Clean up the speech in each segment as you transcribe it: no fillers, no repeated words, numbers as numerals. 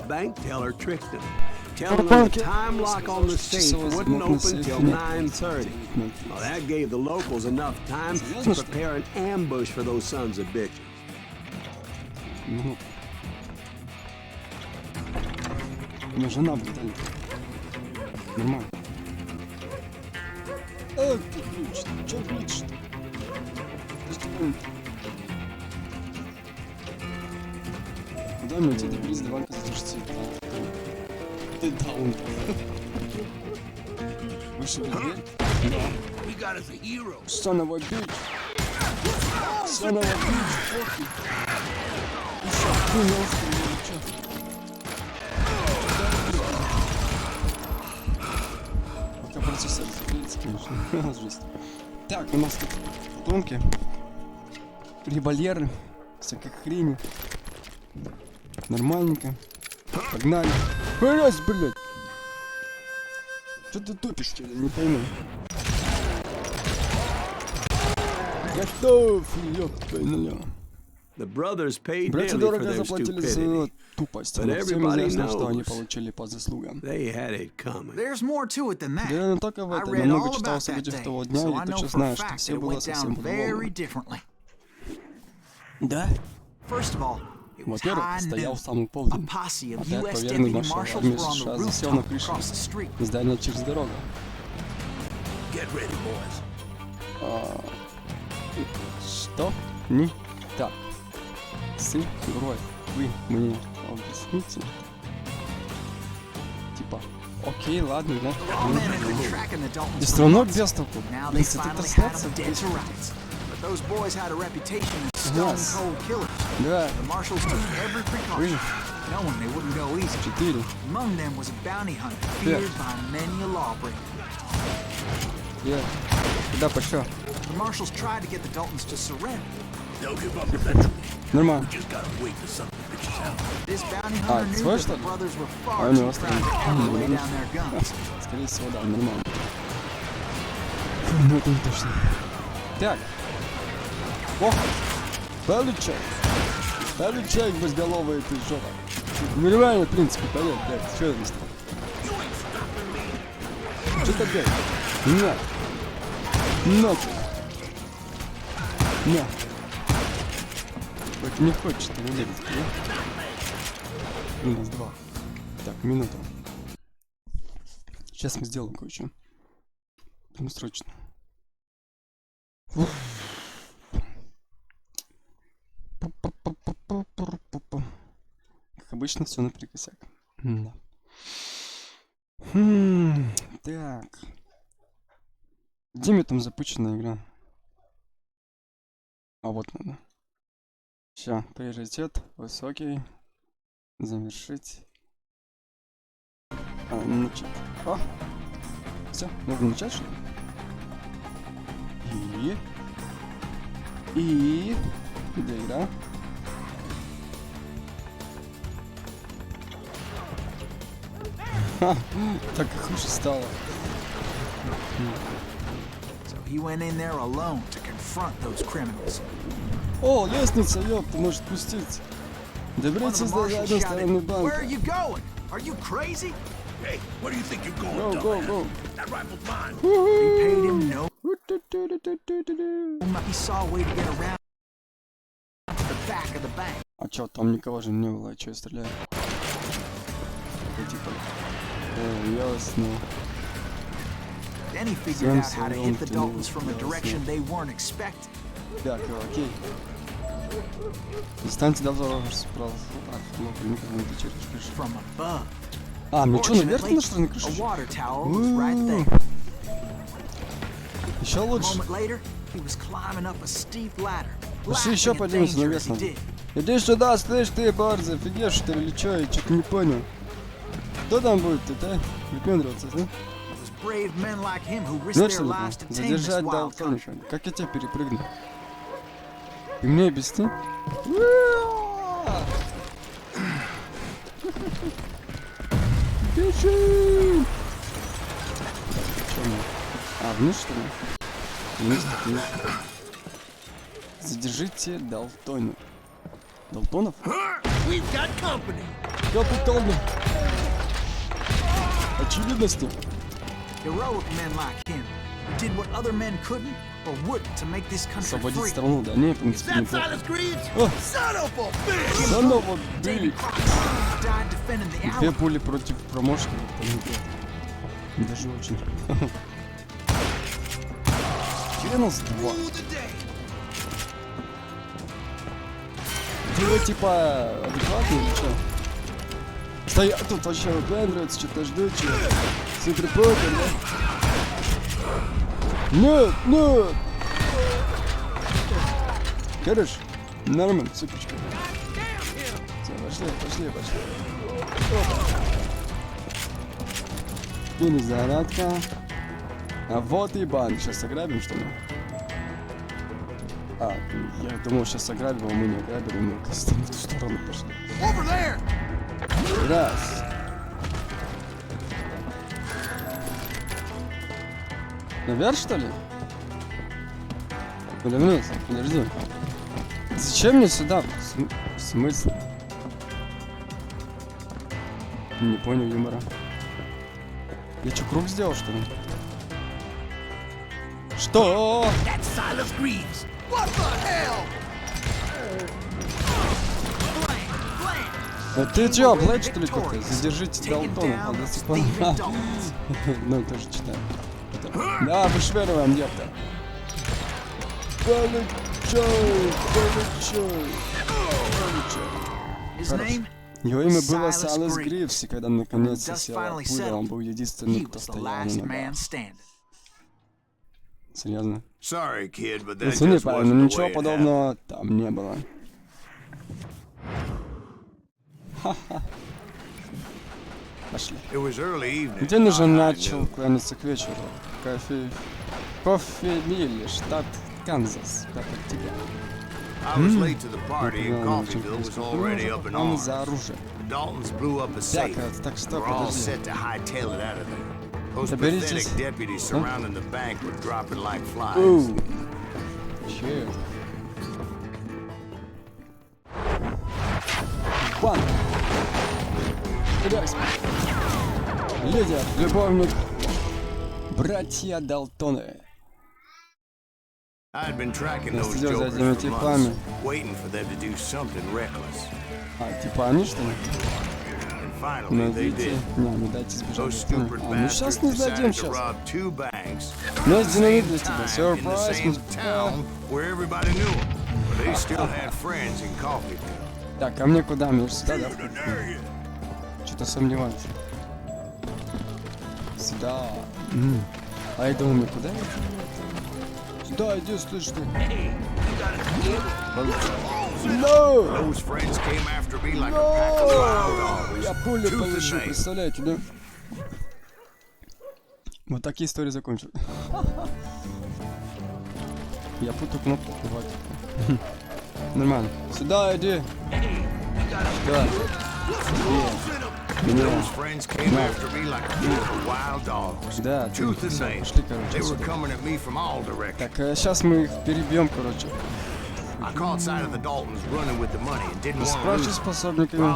bank teller tricked him, telling them the time lock on the safe wouldn't open till 9:30. Well, that gave the locals enough time to prepare an ambush for those sons of bitches. У меня жена будет, нормально. Ах, ты глючишь, чё глючишь-то? Куда мне тебе добрись до банка задержите? Ты даун. Вышибли дверь? Да. Son of a bitch. Son of a bitch. Похуй. Ты шо, охренел, что ли, или чё? Пока процессор закрылся, конечно. Жесть. Так, у нас тут фотонки, револьверы, всякой хрени. Нормальненько. Погнали. Раз, блядь. Что ты тупишь, что ли? Не пойму. Готов, ёпта, налево. Братья дорого заплатили за тупость, но всем известно, что они получили по заслугам. Да, не только в этом. Я много читал о событиях того дня, и точно знаю, что все было совсем по-другому. Да? Во-первых, стоял в самый полдень. Отряд поверенных маршал армии США засел на крыше здания через дорогу. Что? Не так. Сын, герой, вы мне объясните? Типа, окей, ладно, да? И все равно без толку. Если ты тоснаться, Yes. Да. Вы. 4. Yeah. Куда пошел? Нормально. А, свой что ли? А у него остальные. Скорее всего, да, нормально. Ну это не точно. Так. О! Получай! Получай, безголовая ты жопа! Нормально, в принципе, понятно, блядь, что это стало? Что ты опять? На! На-ка! На! Так не хочет его делать, да? Минус 2. Так, минута. Сейчас мы сделаем кое-что. Прям срочно. Уф. Как обычно, все наперекосяк. Да. Так. Где мне там запущена игра? А вот надо. Все, приоритет высокий. Завершить. Начать. О! Все, можно начать, что ли? И... Где игра? Ха, так и хуже стало. О, лестница, ёпта, может пустить. Доберитесь до задней стороны банка. Go. А чё, там никого же не было, а чё я стреляю? Типа... ясно. Так, окей. Достаньте до взора справа. А, мне что, наверх на стороне крыши? Еще лучше. Пошли еще поднимемся наверх. Иди сюда, слышь ты, борзый, офигешь что ли, или чё? Я что-то не понял. Кто там будет тут, а? Выпендриваться, да? Знаешь, что нужно? Задержать Далтоника. Как я тебя перепрыгну? Ты мне объясни? Бежим! А, вниз что ли? Вниз. Задержите Далтоника. Далтонов? Капитан. Очевидности. Heroic men like him who did what other men couldn't or wouldn't to make this country Освободить free. страну, да, не, в принципе, не плохо. О! Son of a bitch! Died defending the Две hour. пули против промошки. Даже очень. 92. Вы типа адекватный или что? Стоят тут вообще выпендриваются, что-то ждут, что? Суперпокер, да? Нет, нет! Хорош, нормально, супечка. Все, пошли. Перезарядка. А вот и банк. Сейчас ограбим, что ли? А, я думал, сейчас ограбим, а мы не ограбили, мы в ту сторону пошли. Раз. Наверх, что ли? Или вниз? Подожди. Зачем мне сюда? В смысле? Не понял юмора. Я что, круг сделал, что ли? Что? А ты чё, Блэд, что ли, как-то? Задержите Далтона, до сих пор. Ну, тоже читаю. Да, вышвыриваем, ёпта. Получай. Хорошо. Его имя было Сайлас Гривс, и когда наконец-то села пуля, он был единственный, кто стоял на ногах. Серьезно? Извини, парень, но ничего подобного там не было. Ха-ха. Пошли. День уже начал кланяться к вечеру. Кофемиль, штат Канзас. Как от тебя? Он за оружие. Так, так что, подожди. Доберитесь. Че? Банк. Лидер, любовник, братья Далтоны. Я следил за этими типами. А, типа они, что ли? Ну, видите, не дайте сбежать. А, ну сейчас не сдадим, сейчас. У меня есть динамит для тебя, сюрприз. Так, а мне куда? Мне же сюда, да? Что-то сомневаюсь. Сюда. А я думаю, мне куда? Сюда иди, слышь ты. No! Я пулю получил, представляете, да? Вот такие истории закончил. Я путаю кнопку, хватит. Нормально. Сюда иди. Сюда. Да, ты все, пошли, короче, отсюда. Так, сейчас мы их перебьем, короче. Спрашивай способниками.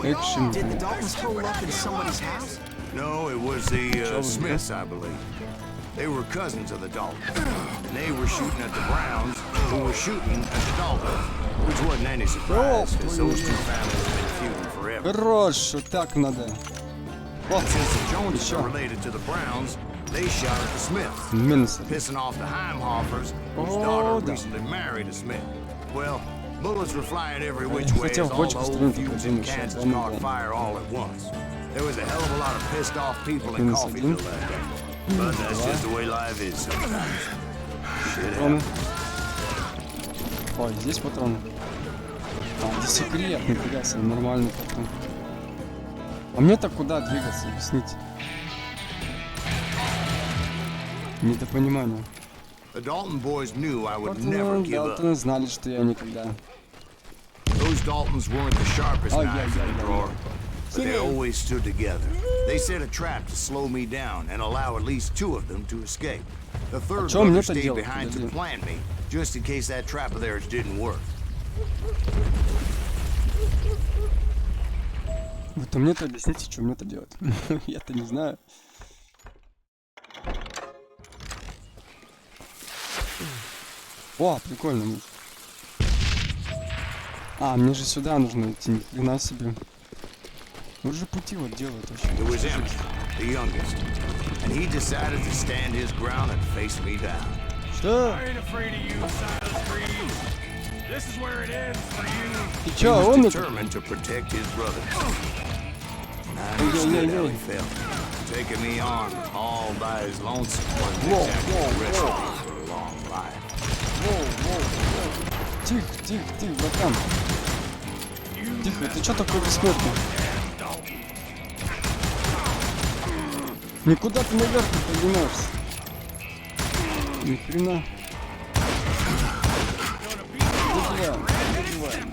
Экшен. No, it was the Smiths, I believe. They were cousins of the Daltons. And they were shooting at the Browns, who were shooting at the Daltons. Which wasn't any surprise, because those two families have been feuding forever. Хорош, вот так надо. Since the Joneses are related to the Browns, they shot at the Smiths, pissing off the Heimhoffers, whose daughter recently married a Smith. Well, bullets were flying every which way as all the old feuds in Kansas caught fire all at once. There was a hell of a lot of pissed off people in Coffeyville that day. But that's just the way life is sometimes. Shit happens. Ой, здесь патроны. А, здесь секрет, нифига себе, нормальный патрон. А мне-то куда двигаться, объясните? Недопонимание. The Dalton boys knew I would never give up. Далтоны знали, что я никогда. Those Daltons weren't the sharpest knives in the drawer, but they always stood together. They set a trap to slow me down and allow at least two of them to escape. The third Чё мне brother это stayed делать? behind to Подожди. plant me, just in case that trap of theirs didn't work. Вот мне-то объясните, что мне-то делать. Я-то не знаю. О, прикольно. Муж. А, мне же сюда нужно идти, ни хрена себе. Вот же пути вот делают вообще. It was him, the youngest, and he decided to stand his ground and face me down. Что? I ain't afraid of you, Silas Green. This is where it ends for you. Ты He чё, was он это? determined to protect his brother. I understood how he felt, taking me on all by his lonesome wasn't Whoa, exactly whoa, a recipe whoa. for a long life. Тихо, тихо, тихо, братан. Тихо, ты чё такой бессмертный? Никуда ты наверх не поднимаешься. Ни хрена. Добиваем, добиваем,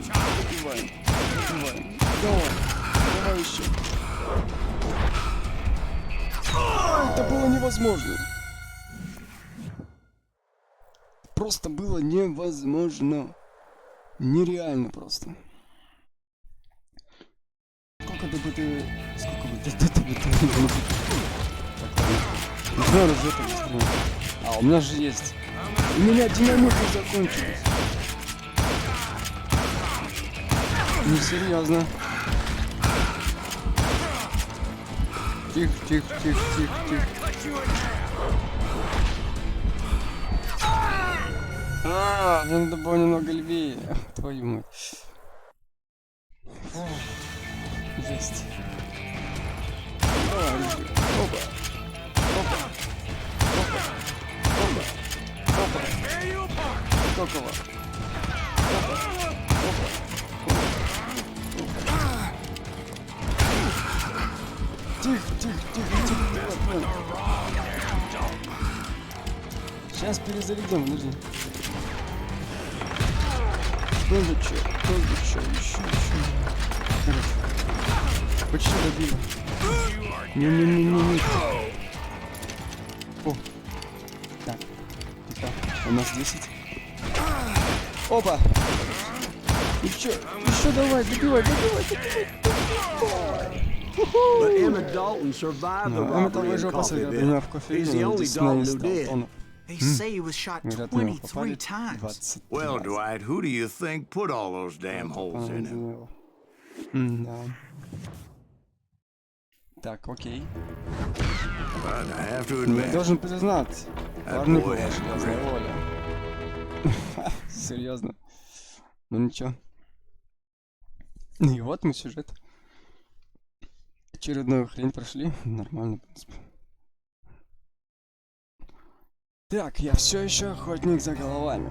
добиваем, добиваем. Давай еще. Это было невозможно. Просто было невозможно. Нереально просто. Сколько бы ты... Сколько бы ты... Нужно разжето быстрее. А, у меня же есть. У меня динамиты закончились. Несерьезно. Тихо, тихо, тихо, тихо, тихо. А, мне надо было немного левее. Твою мать. Фу. Жесть. Давай, лежи. Опа. Опа. Опа. Опа. Опа. Скокова. Опа. Опа. Тихо, тихо, тихо, тихо. Сейчас перезарядим, подожди. Что, еще. Хорошо. Почти добили. Не. О. Так. Тихо. У нас 10. Опа. Еще давай, добивай. But Emmett Dalton survived the Эммет robbery выжил in после Coffeeville. меня в кофе. He's the only Dalton who did. They say he was shot Говорят, на него 23 попали times. 20 Well, раз. Dwight, who do you think put all those damn holes in him? Да. Так, окей. But I have to Я admit, должен признать, that парни boy была had железная grit. воля. Серьезно. Ну ничего. И вот мы сюжет. Очередную хрень прошли. Нормально, в принципе. Так, я все еще охотник за головами.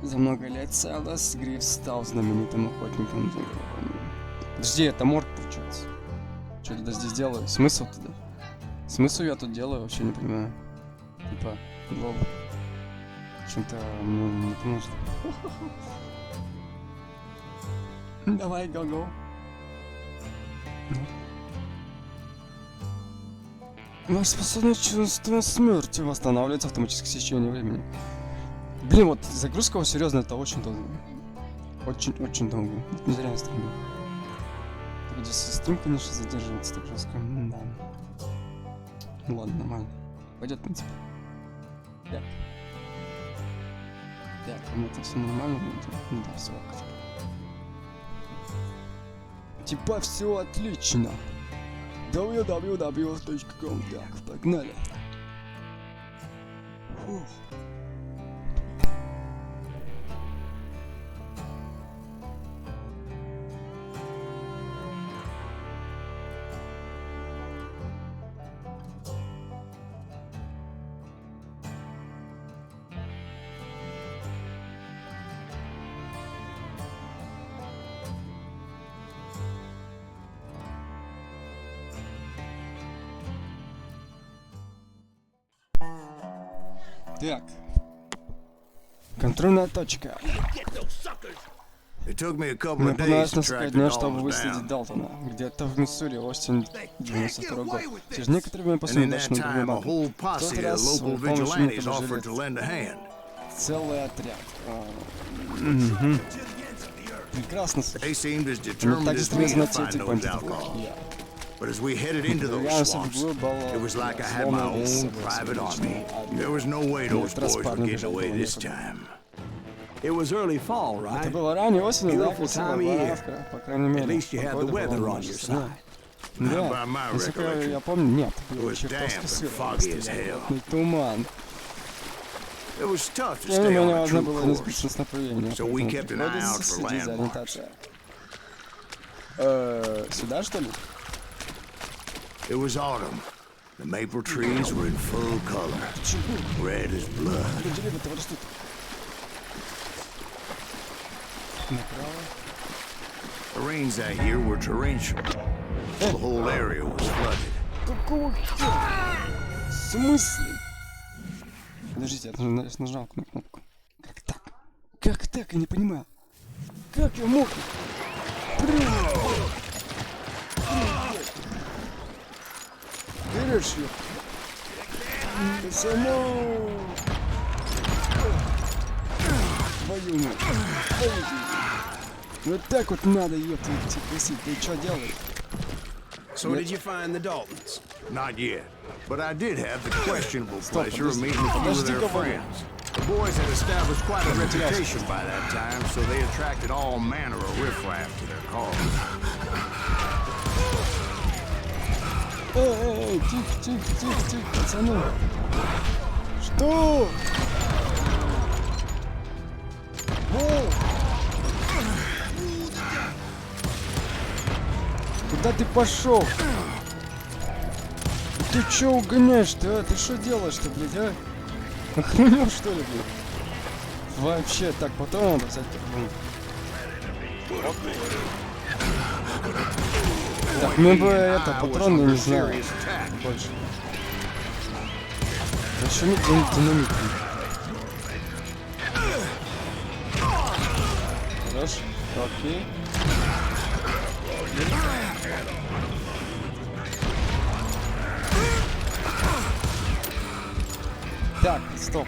За много лет Сайлас Гриф стал знаменитым охотником за головами. Подожди, это морг получается. Что я тогда здесь делаю? Смысл туда? Смысл я тут делаю, вообще не понимаю. Типа, лол. Чем-то мне не поможет. Давай, го-го. Ваше способность чувства смерти восстанавливается автоматически с течением времени. Блин, вот загрузка, серьезно, это очень долго. Очень долго. Это не зря я стримлю. Так, здесь стрим, конечно, задерживается так жестко. Да. Ну ладно, нормально. Пойдет, в принципе. Так. Так, это все нормально будет? Ну да, все. Типа все отлично. www.com. Так, погнали. Фух. Так. Контрольная точка. It took me a couple Мне of days понадобилось to несколько track the дней, чтобы Daltons выследить down. Далтона. Где-то в Миссури, осень 92 год. Через некоторое время And после in удачи that на другой time, a банк. whole В тот posse of раз local свою помощь мне vigilantes offered to предложили lend a hand. целый отряд. Прекрасно, They слушай. seemed as Они determined так as стремились me to найти find этих those бандитов, как outlaws. я. But as we headed into those Продвигаемся swamps, вглубь болот. it was like I had Словно my весь own собой private свою army. личную армию. There was no way those Этот раз boys парню would get бежать away было this некуда. time. It was early fall, Это right? было ранней осенью, да, Beautiful красивая time of year. баравка, по крайней At мере. least you had the Погода была weather на on нашей your стороне. side. Да, By my насколько recollection, я помню, нет, it было was чертовски damp and сыро, foggy as стоял hell. плотный туман. It was tough to Тем не stay менее, on a важно true было не сбиться course. с направления, So we поэтому kept an eye приходится out for следить за landmarks. ориентацией. Сюда, что ли? It was autumn. The maple trees were in full color, Чего? red as blood. Деревья-то растут. Направо. The rains that year were torrential. The whole area was flooded. Какого хера? В смысле? Подождите, я нажал кнопку. Как так? Как так? Я не понимаю. Как я мог? Берешь ее? Само! Твою мать! Вот так вот надо, ёпта, просить. Ты что делаешь? So did you find the Daltons? Not yet, but I did have the questionable pleasure of подожди. meeting a few of Подожди, their говорю. friends. The boys had established quite a reputation by that time, so they attracted all manner of riffraff to their cause. Эй, тихо, пацаны. Что? О! Куда ты пошел? Ты чё угоняешь-то, а? Ты что делаешь-то, блядь, а? Охренел, что ли, блядь? Вообще, так, потом надо взять по-другому. Так, мне бы это, патроны, не знаю, больше. Да еще нет динамит. Хорош, окей. Так, стоп,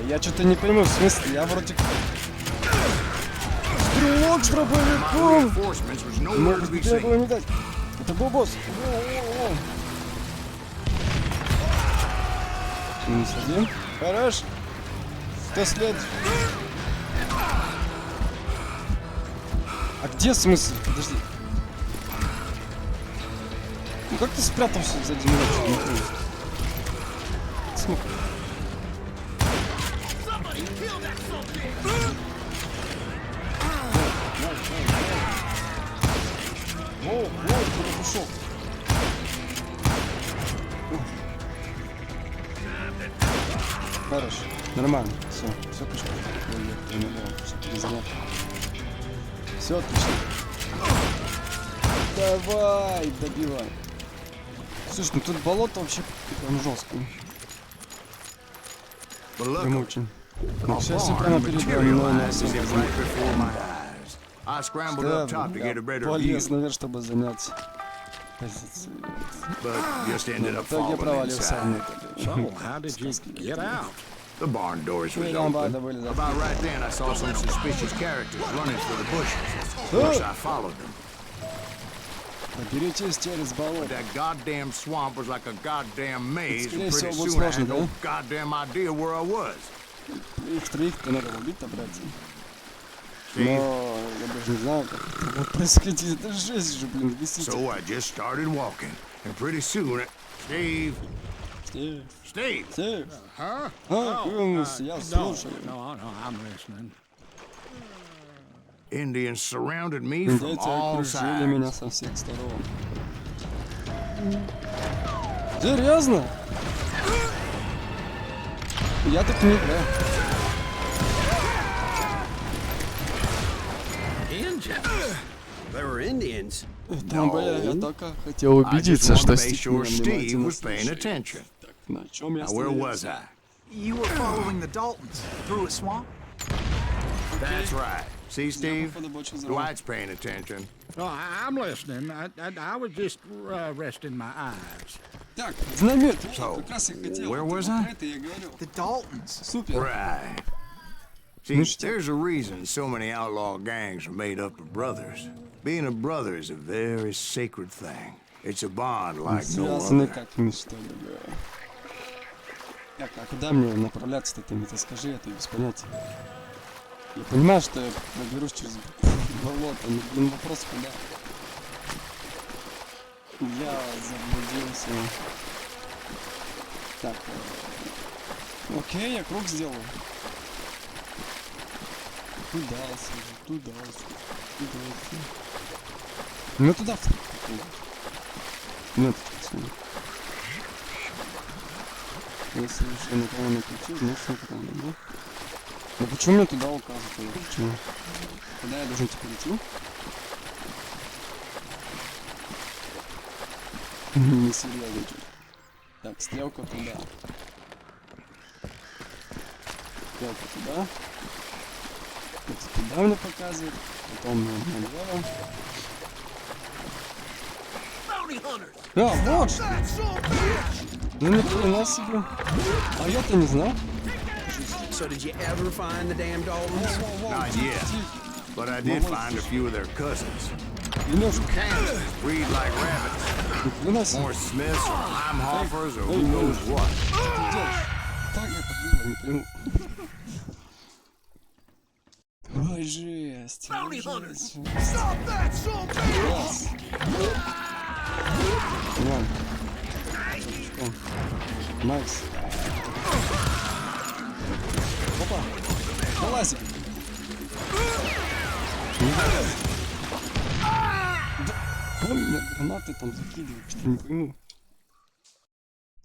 я что-то не пойму, в смысле, я вроде... Стрелок с дробовиком! Reinforcements was nowhere to Может be быть, я было seen. не дать. Это был босс. О-о-о. Минус один. Хорош. Кто следует? А где смысл? Подожди. Ну как ты спрятался сзади меня? Смотри. Воу, куда пошел? Хорош, нормально, все пошел. Все отлично. Давай, добивай. Слушай, ну тут болото вообще прям жесткое. But Прям luckily, очень. a Ну, все barn прямо перед вами, но не materialized особо right заметно. before my eyes. I scrambled up top to get a better view, полез наверх, чтобы занять позицию. but just ended В up итоге falling провалился inside. внутрь. So, how did you get out? The barn doors was Прям open. надо были About right then, I saw some suspicious characters running through the bushes. Of course, I followed them. Беритесь через болото. That goddamn swamp was like a goddamn maze, Скорее and всего, pretty будет soon I сложно, had no да? goddamn idea where I was. Их троих-то надо убить-то, братья. Но Steve, я даже не знаю, как это будет происходить. Это жесть же, блин, висите. so I just started walking, and pretty soon, Steve, Стив, Steve, Стив. Huh? Я No, слушаю. no, I'm listening. Indians surrounded me from Индейцы all окружили меня sides. со всех сторон. Серьезно? Я так не играю. They were Indians. Там я только хотел I just убедиться, wanted что to make Стив sure меня Steve внимательно was paying слушает. attention. Так, на чем я Now, where was остановился? I? You were following the Daltons through a swamp? That's right. See, Steve? походу, больше за Dwight's paying attention. Oh, I'm listening. I was just resting my eyes. Так, знамет. So, Как раз я хотел. where Вот was про I? это я говорю. The Daltons. Супер. Right. See, there's a reason so many outlaw gangs are made up of brothers. Being a brother is a very sacred thing. It's a bond like no Связаны other. как мечта, да. Так, а куда мне направляться-то ты мне скажи, я то без понятия. Я понимаю, что я проберусь через болото, но, блин, вопрос куда. Я заблудился. Так, окей, я круг сделаю. Туда сижу, туда сижу. Ну туда в круг. Нет, отсюда. Если я никого не кричу, значит никого не было. Но почему мне туда указывают? Почему? Куда я должен теперь идти? Несерьезно. Так, стрелка туда. Стрелка туда. Это туда мне показывает. Потом налево. А, вот что! Ну ни хрена себе. А я-то не знал. So did you ever find the damn Daltons? Not yet. But I did find a few of their cousins. Немножко. Kansas breed like rabbits. Хрена себе. More Smiths or Heimhoffers or who knows what. Что ты делаешь? Так это было, не пойму. Ой, жесть. Ой, жесть. Класс. Ладно. Что? Макс. Опа. Вылазим. Да. Он меня гранаты там закидывает, что не пойму.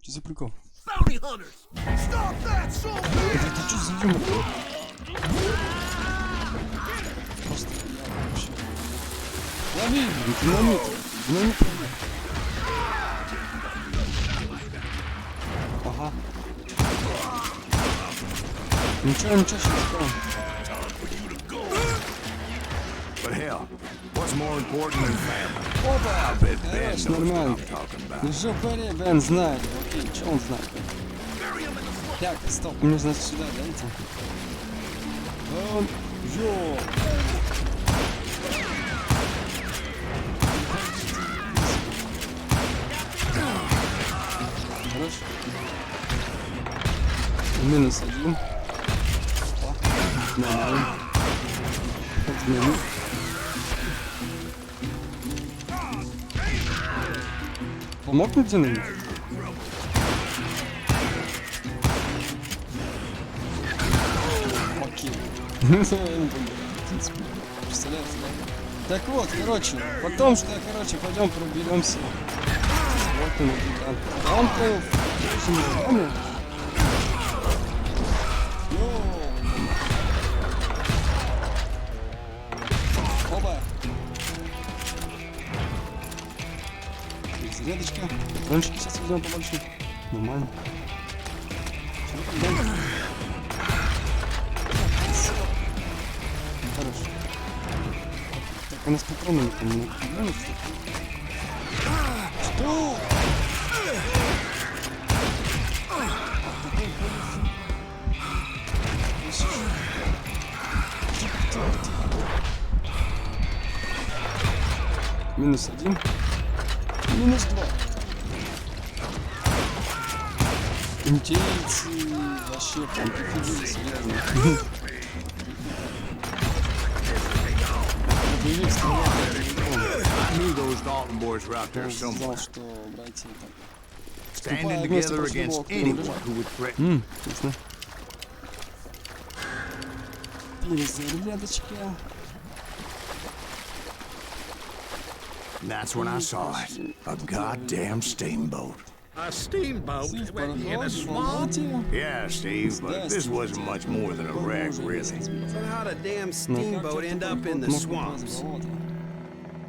Что за прикол? Это что за юмор? Просто я вообще... Лови, динамит! Динамит! Ага. Ничего, ничего, сейчас скажу. But hell, what's more important than family? Опа! I bet Ben Хорош, knows what нормально. I'm talking about. Ну что, парень, Бен знает. Окей, что он знает? Так, стоп, мне значит сюда, да, идти? Йо! Хорош. -1. Опа. Нормально. Динамит. Помог мне динамит? Окей. Представляете, да? Так вот, короче, потом что, короче, пойдем проберемся. Вот он, гигант. А он плыл в доме. Оба. Зарядочка. Патрончики сейчас возьмем побольше. Нормально. Хорошо. Так, у нас патроны не понимаешь? Что? -1. -2. Индейцы вообще там приходили, серьезно. Боевик стрелял. I knew those Dalton boys were out there Я somewhere, знал, что братья так. standing together against anyone who would threaten. Ясно. Перезарядочка. And that's when I saw it. A goddamn steamboat. A steamboat Сив in a пароход, swamp? помните? Yeah, Steve, but this wasn't much more than a wreck, really. So how'd a damn Но steamboat как end этот up in пароход the мог попасть swamps? в болото?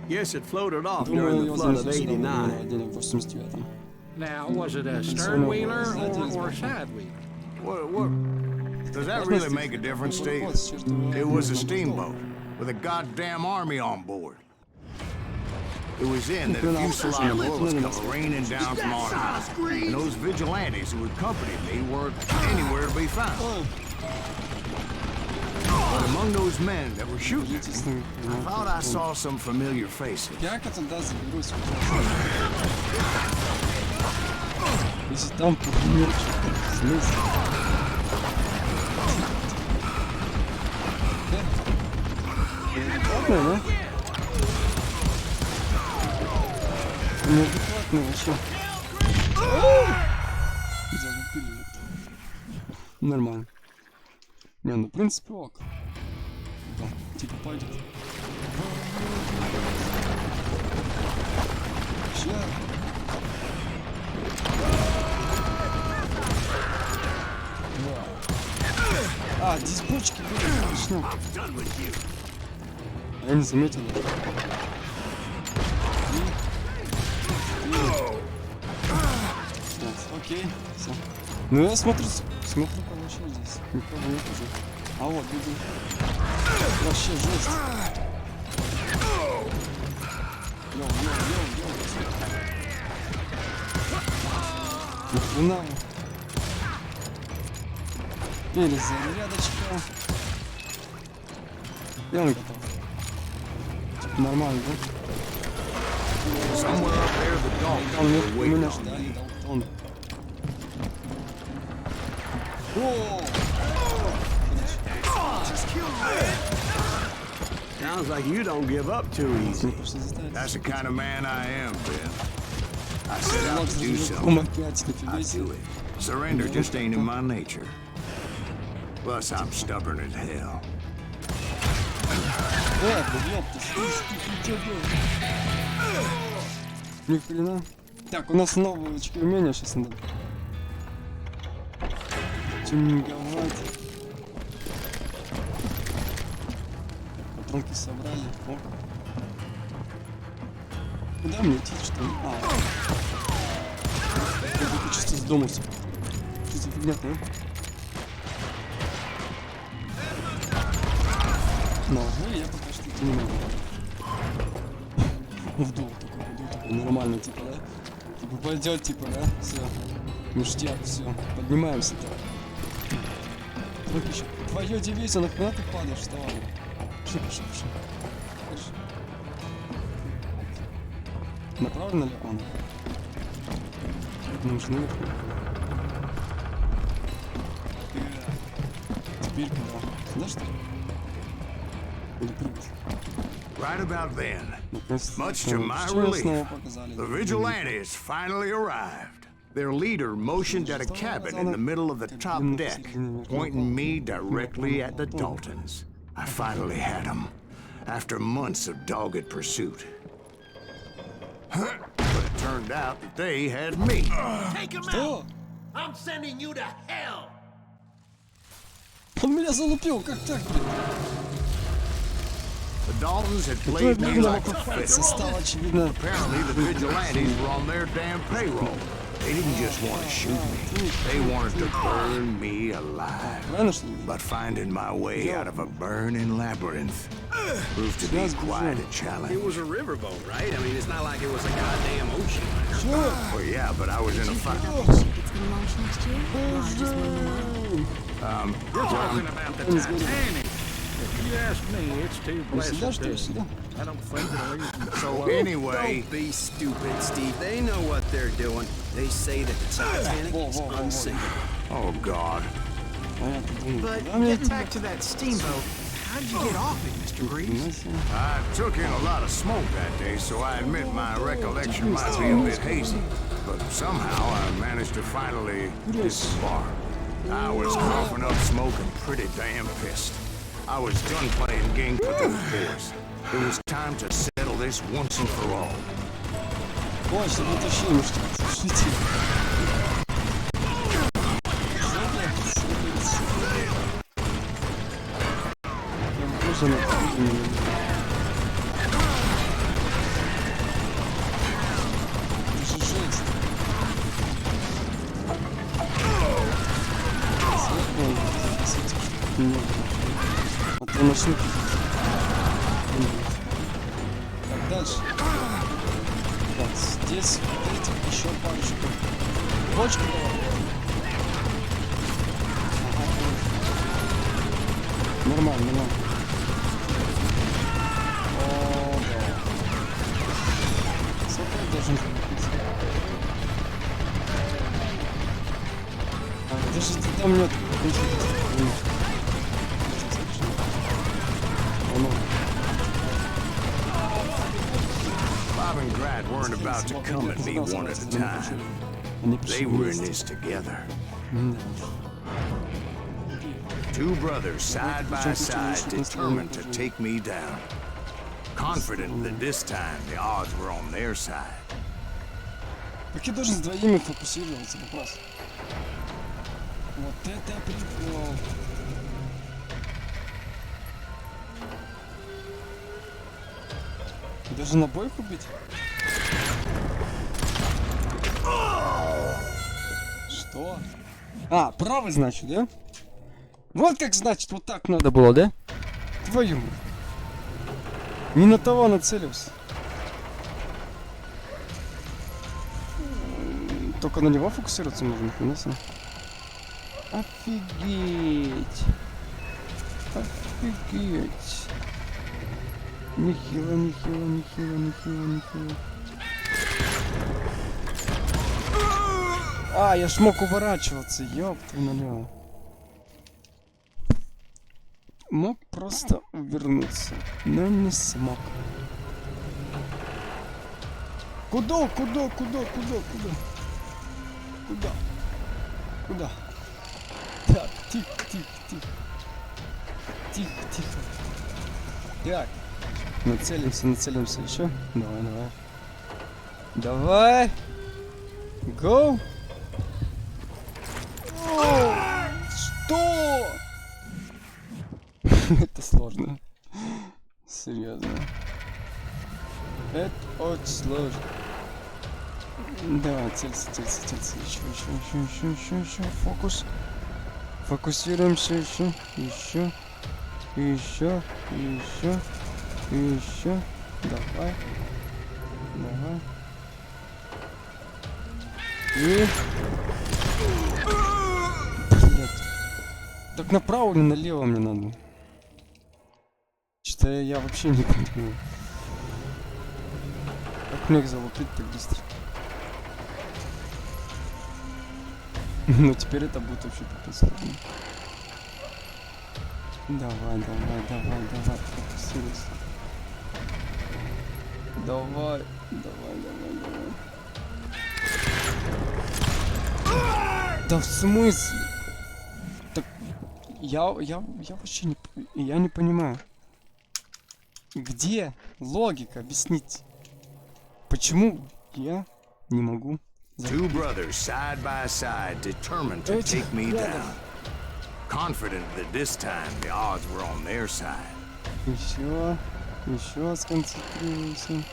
Guess it floated off Думаю, during the его flood of занесло сюда во время 89. наводнения в 89-м. Now, was it a stern wheeler or side wheeler? What? Does that really make a difference, Steve? Пароход с чертовой It was a на steamboat. with a goddamn army on board. It was then that a fusillade of bullets come raining down from on high, and those vigilantes who accompanied me weren't anywhere to be found. But among those men that were shooting at me, I thought I saw some familiar faces. Как я туда заберусь? Если там пулеметчик, в смысле? Неадекватно, да? Неадекватно вообще. Залупили. Нормально. Не, ну в принципе ок. Да, типа пойдет. Вообще. А, здесь бочки были, точно. Я не заметил. Окей, все. Ну я смотрю, короче, здесь. Никого нет уже. А вот, люди. Вообще жесть. Йоу. Нахрена. Перезарядочка. Я не готов. Типа нормально, да? Somewhere up there, the Daltons were waiting on me. Он. О! Sounds like you don't give up too easy. That's the kind of man I am, Ben. I set out to do something. I do it. Surrender just ain't in my nature. Plus, I'm stubborn as hell. Ни хрена. Так, у нас новые очки умения сейчас надо. Тюнинговать. Патронки собрали. О. Куда мне идти, что ли? А. Я только чисто с дома все. Что за фигня, а? Но я пока что идти не могу. Вдул такой, нормально, типа, да? Типа пойдет, типа, да? Все. Ништяк, все. Поднимаемся так. Только еще. Твое дивизия, нахрена ты падаешь, вставай. Пошли. Направлено ли он? Нужны. Теперь куда? Сюда, что ли? Right about then, much to my relief, the vigilantes finally arrived. Their leader motioned at a cabin in the middle of the top deck, pointing me directly at the Daltons. I finally had them, after months of dogged pursuit. But it turned out that they had me. Take him out! I'm sending you to hell! Он меня залупил, как так, блин? The Daltons had played me like a fiddle. Стало очевидно. Apparently, the vigilantes were on their damn payroll. They didn't just want to shoot me. They wanted to burn me alive. But finding my way out of a burning labyrinth proved to be quite a challenge. It was a riverboat, right? I mean, it's not like it was a goddamn ocean. Well, yeah, but I was in a fight. It's gonna launch next year? Largest one in the world. You're talking about the Titanic. If you ask me, it's too blessed. I don't think it'll even... So anyway... Don't be stupid, Steve. They know what they're doing. They say that the Titanic is unsinkable. Oh, God. But getting back to that steamboat, how'd you get off it, Mr. Greaves? I took in a lot of smoke that day, so I admit my recollection might be a bit hazy. But somehow I managed to finally disembark. I was coughing up smoke and pretty damn pissed. I was done playing games with those boys. It was time to settle this once and for all. Ой, что это шумишь, слушайте. Я тоже на это же жесть. Сверху, а то начнут. дальше. Так, здесь вот этих еще парочку. Бочку давай. Нормально, нормально. О, да. Сколько я должен купить? Даже там нет. Bob and Grad weren't about to come at me one at a time. They were in this together. Two brothers side by side, determined to take me down. Confident that this time the odds were on their side. Как я должен с двоими фокусироваться, вопрос. Вот это прикол. Даже на бойку бить? Что? А, правый, значит, да? Вот как значит, вот так надо было, да? Твою мать. Не на того нацелился. Только на него фокусироваться можно, конечно. Офигеть. Офигеть. Нехило, нехило, нехило, нехило, нехило. А, я ж мог уворачиваться, ёб твою налево. Мог просто увернуться, но не смог. Куда? Куда? Так, тихо. Так. Нацелимся еще. Давай. Go. Что? Это сложно. Серьезно. Это очень сложно. Давай, целься. Еще. Фокус. Фокусируемся еще. Давай. И... Блять. Так направо или налево мне надо? Что я вообще не понимаю. Как мне их залупить так быстро? Ну теперь это будет вообще пипец. Давай. Фокусируйся. Давай. Да в смысле? Так я вообще не понимаю. Где логика? Объясните. Почему я не могу? Two brothers side by side, determined to take me down. Confident that this time the odds were on their side. Еще сконцентрируйся.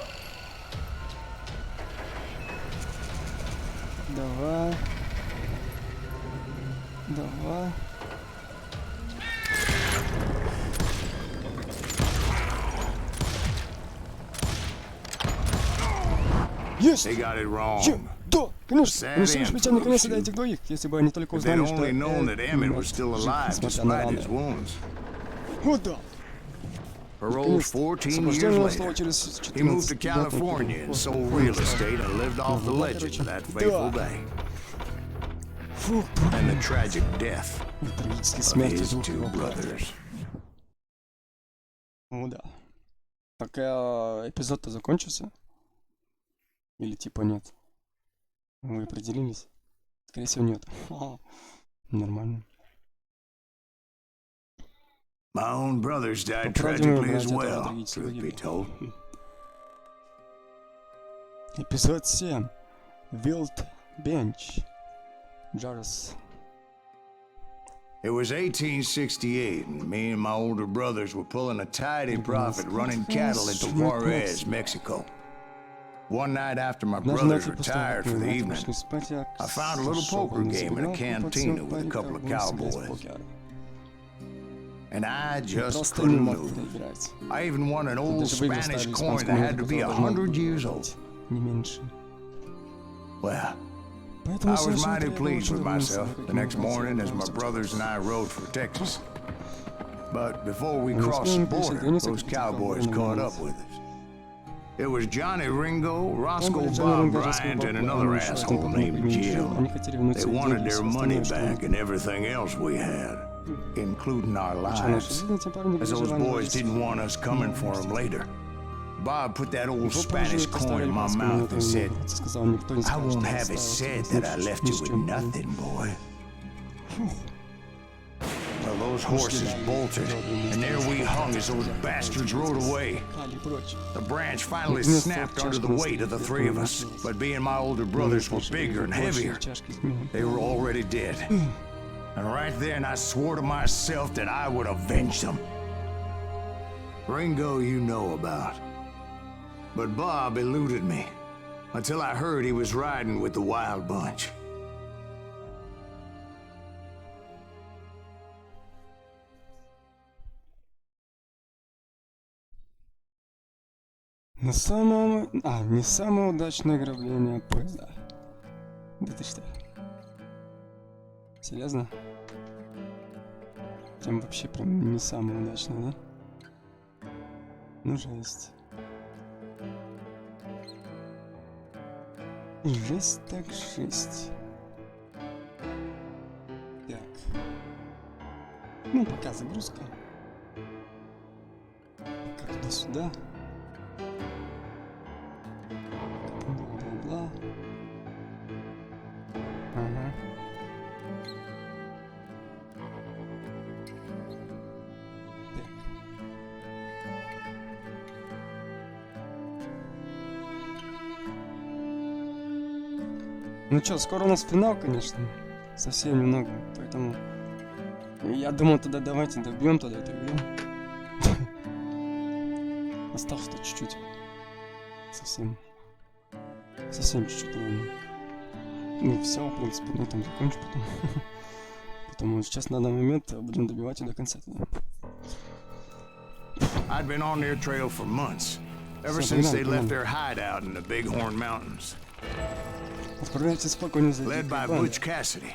Давай. Есть! They got it wrong. Да, конечно. Унесешь меня наконец до этих двоих, если бы они только узнали, что... Несмотря на раны. Вот да. Paroled 14 years later, he moved to California and sold real estate and lived off the legend of that fateful day. And the tragic death of his two brothers. Ну да. Так эпизод-то закончился? Или типа нет? Вы определились? Скорее всего нет. Нормально. My own brothers died tragically as well, truth be told. Эпизод 7. Wild Bench. Juarez. It was 1868, and me and my older brothers were pulling a tidy profit running cattle into Juarez, Mexico. One night after my brothers retired for the evening, I found a little poker game in a cantina with a couple of cowboys. and I just Просто couldn't не мог move. переиграть. I even won an old Даже выиграл Spanish старую coin that испанскую had to монету, be которая должна 100 years old. быть не меньше. Well, Поэтому I was совершенно mighty требовал pleased with чудовищного myself как the next можно morning as my сделать brothers and I rode for Texas. But before we Мы crossed the успели пересечь border, границу, those как эти cowboys ковбои caught нагнались. up with us. It was Johnny Ringo, Roscoe были Джонни Bob Ринго, Роско Bryant, Боб and Брайан, another еще один asshole такой named имени Джим. Jim. Они хотели вернуть They свои wanted деньги, their все money остальное, back что and everything else we had, including our наша lives, жизнь, эти парни as были those желание boys жить. didn't want us coming for them later. Bob put that old Его Spanish позже coin in поставили my паску на mouth это and said, и сказал, никто не I скажет, won't что я have it оставил said тебя, that I значит, left ни you с with чем. nothing, boy. Well, those horses bolted, and there we hung as those bastards rode away. Кали прочь. The branch finally snapped under the weight of the three of us, but being my older brothers were bigger and heavier, Чашки с мелом. they were already dead. And right then I swore to myself that I would avenge them. Ringo you know about. But Bob eluded me until I heard he was riding with the Wild Bunch. Не самое удачное ограбление поезда. Да ты что? Серьезно? Прям вообще прям не самое удачное, да? Ну жесть. Жесть так жесть. Так. Ну пока загрузка. Пока туда-сюда. Бла-бла-бла. Ага. Так. Ну чё, скоро у нас финал, конечно. Совсем немного, поэтому... Я думаю, тогда давайте добьем тогда эту игру. Осталось-то чуть-чуть. Совсем чуть-чуть, наверное. Ну все, в принципе, на этом закончу потом. Поэтому сейчас на данный момент будем добивать ее до конца. I'd been on their trail for months, ever since they left their hideout in the Bighorn Mountains. Отправляйтесь спокойно за Led by Butch Cassidy.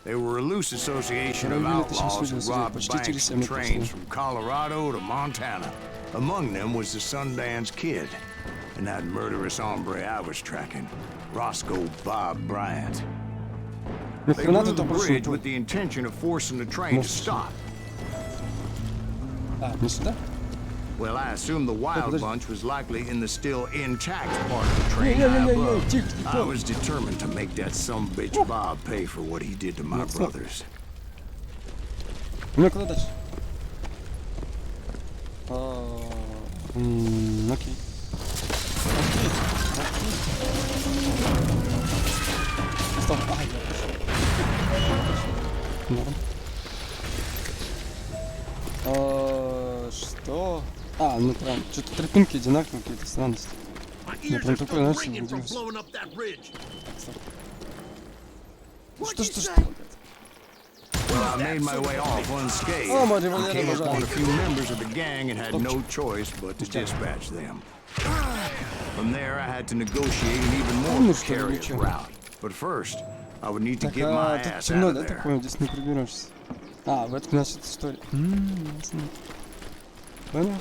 They were a loose association of outlaws who robbed banks and trains from Colorado to Montana. Among them was the Sundance Kid, and that murderous hombre I was tracking, Roscoe Bob Bryant. They blew the bridge with the intention of forcing the train to stop. Не сюда? Well, I assumed the Wild Bunch was likely in the still intact part of the train high above. I was determined to make that sumbitch Bob pay for what he did to my brothers. Ну куда дальше? Окей. Стоп, я пошел. Что? Ну прям, что-то тропинки одинаковые, какие-то странности. Я прям такой, знаешь, удивился. Что? Well, I made my way off unscathed. I came upon a few members of the gang and had no choice but to dispatch them. From there, I had to negotiate an even more precarious route. But first, I would need to get my ass out of there. Такое, здесь не приберешься. В этом, значит, история. Ясно. Понял.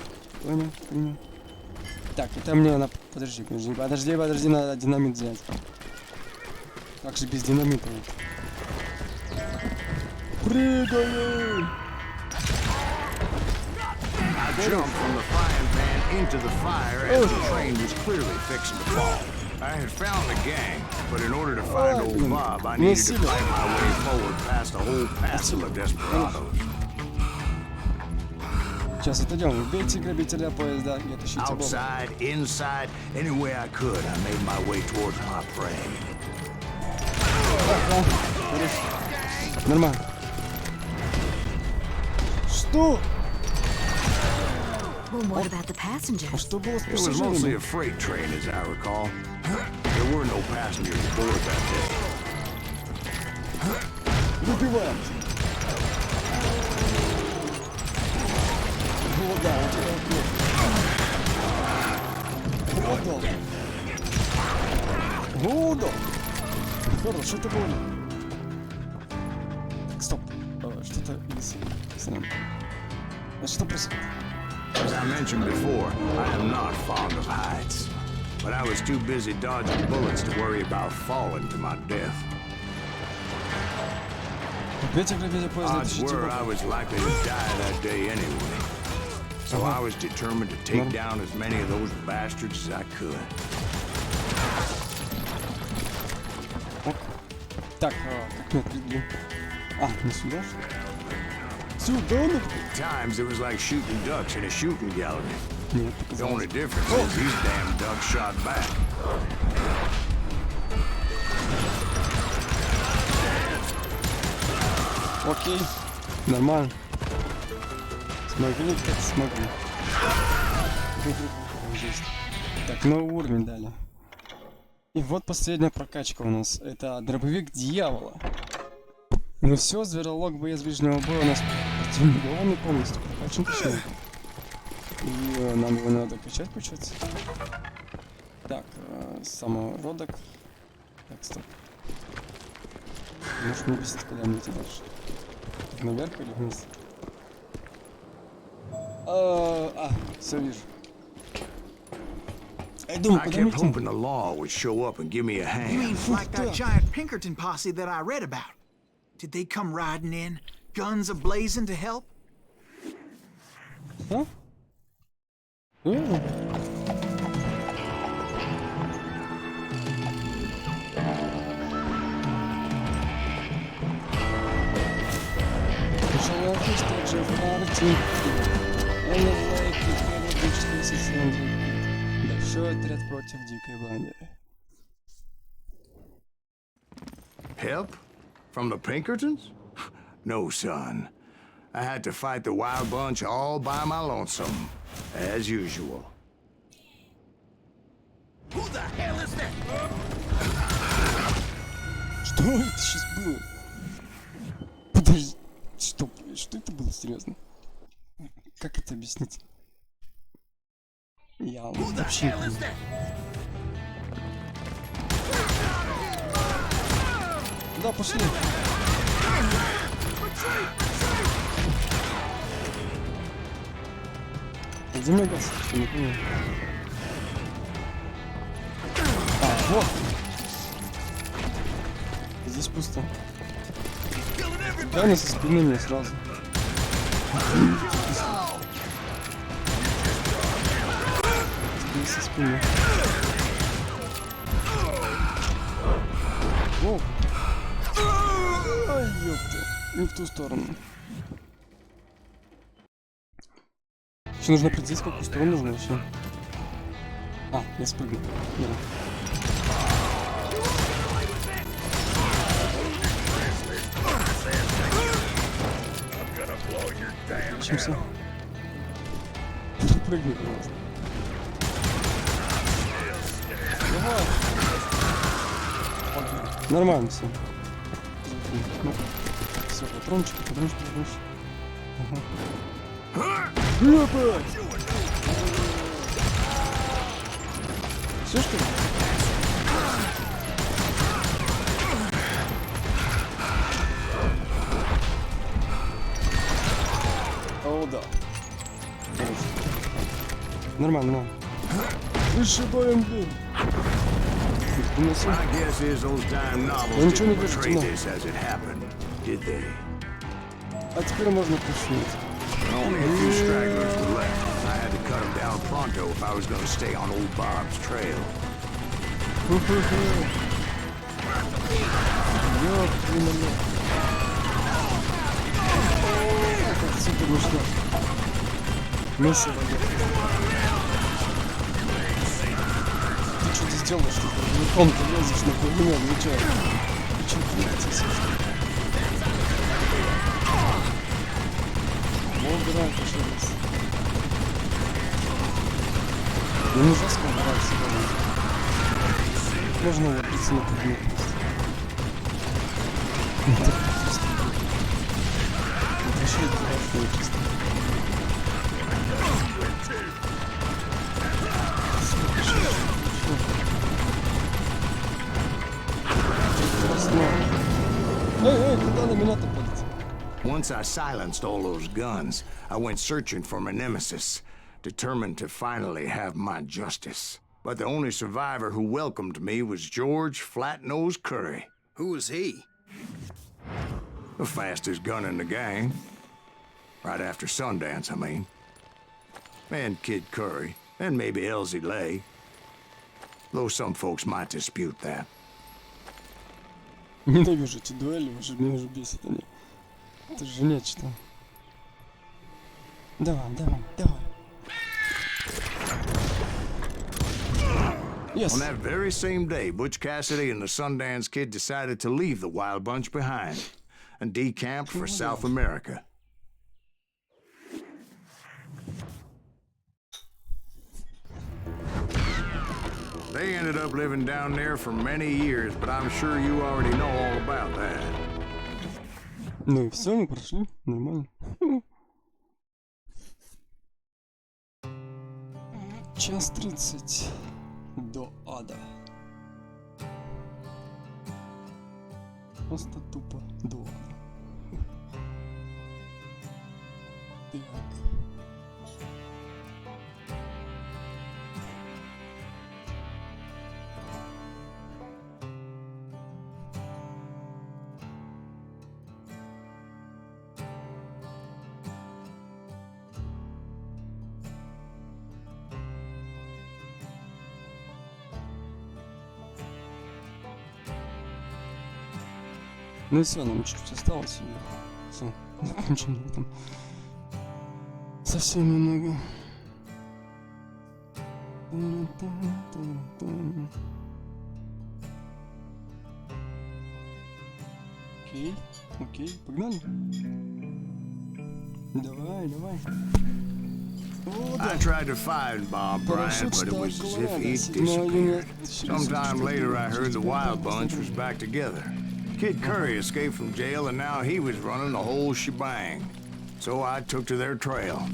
Так, это мне надо... Подожди, надо динамит взять. Как же без динамита? Прыгаем! I jumped from the frying pan into the fire as the train was clearly fixing to fall. I had found the gang, but in order to find old Bob, I needed to fight my way forward past a whole passel of desperados. Сейчас отойдем. Убейте грабителя поезда и отащите Боба. Outside, inside, any way I could, I made my way towards my prey. Нормально. Что? Well, what about the passengers? Что было с It was mostly пассажирами? a freight train, as I recall. There were no passengers aboard that day. Выбиваем. да, вот это вот. О, да. Хороший это был. Стоп. Что-то из... Что происходит? As I mentioned before, I am not fond of heights. But I was too busy dodging bullets to worry about falling to my death. Odds were I was likely to die that day anyway. So I was determined to take down as many of those bastards as I could. Так, как мне отвлекли? Не сюда? Сюда, ну? At times it was like shooting ducks in a shooting gallery. Нет, The only difference is these damn ducks shot back. Окей, нормально. Смогли, как смогли. Жесть. Так, новый уровень дали. И вот последняя прокачка у нас. Это дробовик дьявола. Ну все, зверолог боец ближнего боя у нас противоугонный полностью прокачан, точнее. И нам его надо качать, получается. Так, самородок. Так, стоп. Может мне бесит, когда мне идти дальше. Наверх или вниз? Все вижу. Я думаю, I куда kept мне идти? hoping the law would show up and give me a You mean hand. like that giant Pinkerton posse that I read about? Did they come riding in, guns a-blazing to help? А? Желаешь также в партии. Большой отряд против дикой банды. Help? From the Pinkertons? No, son. I had to fight the wild bunch all by my lonesome, as usual. Who the hell is that? Что это сейчас было? Подожди. Стоп, что это было, серьезно? Как это объяснить? Я вообще не понимаю. Да, пошли. Где мой газ? Я не понимаю. Вот. Здесь пусто. Да, она со спины мне сразу. Здесь со спины. Воу. Ай, ёпта. Не в ту сторону. Еще нужно определить, в какую сторону нужно еще. Я спрыгну. Учимся. Прыгни, пожалуйста. Давай. Нормально все. Все, патрончик. Опа! Все, что ли? О, да. Нормально. Вышибаем дверь. My guess is those dime novels didn't portray this as it happened, did they? А теперь можно пушить. Only a few stragglers were left. I had to cut them down pronto if I was going to stay on old Bob's trail. Супер мощно. Месси, ты что ты сделаешь? Ты верхом ты лезешь на пулемет, ну чё? Ты чё делаете? Играет еще раз. Ну не жестко убирать сегодня. Можно его прицелить на предмет. Это вообще это чисто. Эй, куда на меня-то падать? Once I silenced all those guns, I went searching for my nemesis, determined to finally have my justice. But the only survivor who welcomed me was George Flat-Nose Curry. Who was he? The fastest gun in the gang. Right after Sundance, I mean. And Kid Curry, and maybe Elsie Lay. Though some folks might dispute that. Ненавижу эти дуэли, меня уже бесит они. Это же нечто. Давай. Yes. On that very same day, Butch Cassidy and the Sundance Kid decided to leave the Wild Bunch behind and decamped for South America. They ended up living down there for many years, but I'm sure you already know all about that. Ну и все, мы прошли. Нормально. Час 30 до ада. Просто тупо до ада. Так. Ну и все, нам чуть-чуть осталось. Все, закончим на этом. Совсем немного. Окей, погнали. Давай. I tried to find Bob Bryant, but it was as if he'd disappeared. Sometime later, I heard the Wild Bunch was back together. Kid Curry escaped from jail, and now he was running the whole shebang. So I took to their trail,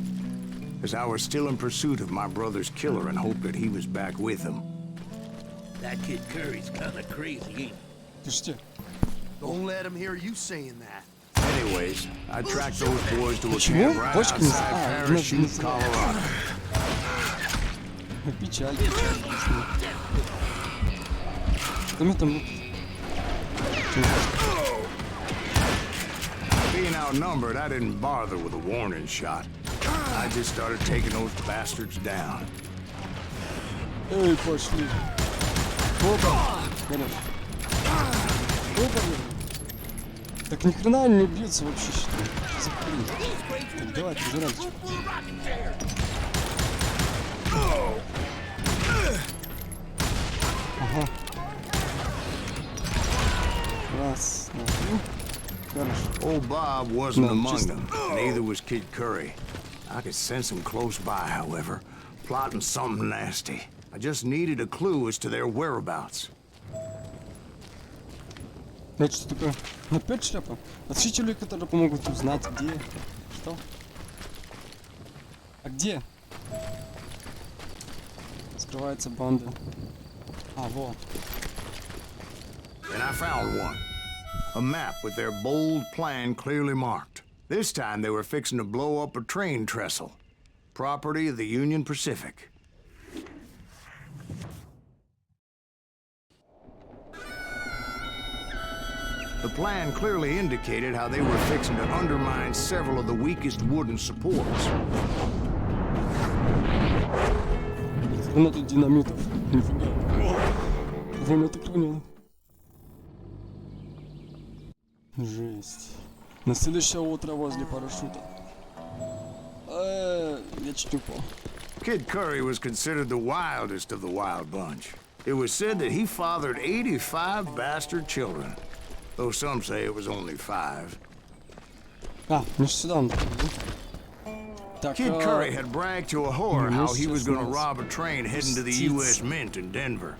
as I was still in pursuit of my brother's killer and hoped that he was back with him. That Kid Curry's kinda crazy, ain't he? Don't let him hear you saying that. Anyways, I tracked those boys to a camp right outside Parachute, Colorado. Печаль. Что мы там... Being outnumbered, I didn't bother with a warning shot. I just started taking those bastards down. Эй, пошли. Опа. Хорош. Опа. Так ни хрена не бьется вообще, считай. Что за хрень? Так, давай, разжирайся. Ага. Раз, два, хорошо. Old Bob wasn't among them. Neither was Kid Curry. I could sense him close by, however, plotting something nasty. I just needed a clue as to their whereabouts. Это что такое? Опять шляпа? Отшители, которые помогут узнать, где. Что? А где? Скрывается банда. А, вот. And I found one. A map with their bold plan clearly marked. This time they were fixing to blow up a train trestle. Property of the Union Pacific. The plan clearly indicated how they were fixing to undermine several of the weakest wooden supports. Гранаты динамитов. Нифига. Гранаты гранаты. Жесть. На следующее утро возле парашюта. Я чуть не упал. Kid Curry was considered the wildest of the Wild Bunch. It was said that he fathered 85 bastard children, though some say it was only 5. Ну сюда он так, Kid Curry had bragged to a whore how he was going to rob a train heading to the U.S. Mint in Denver.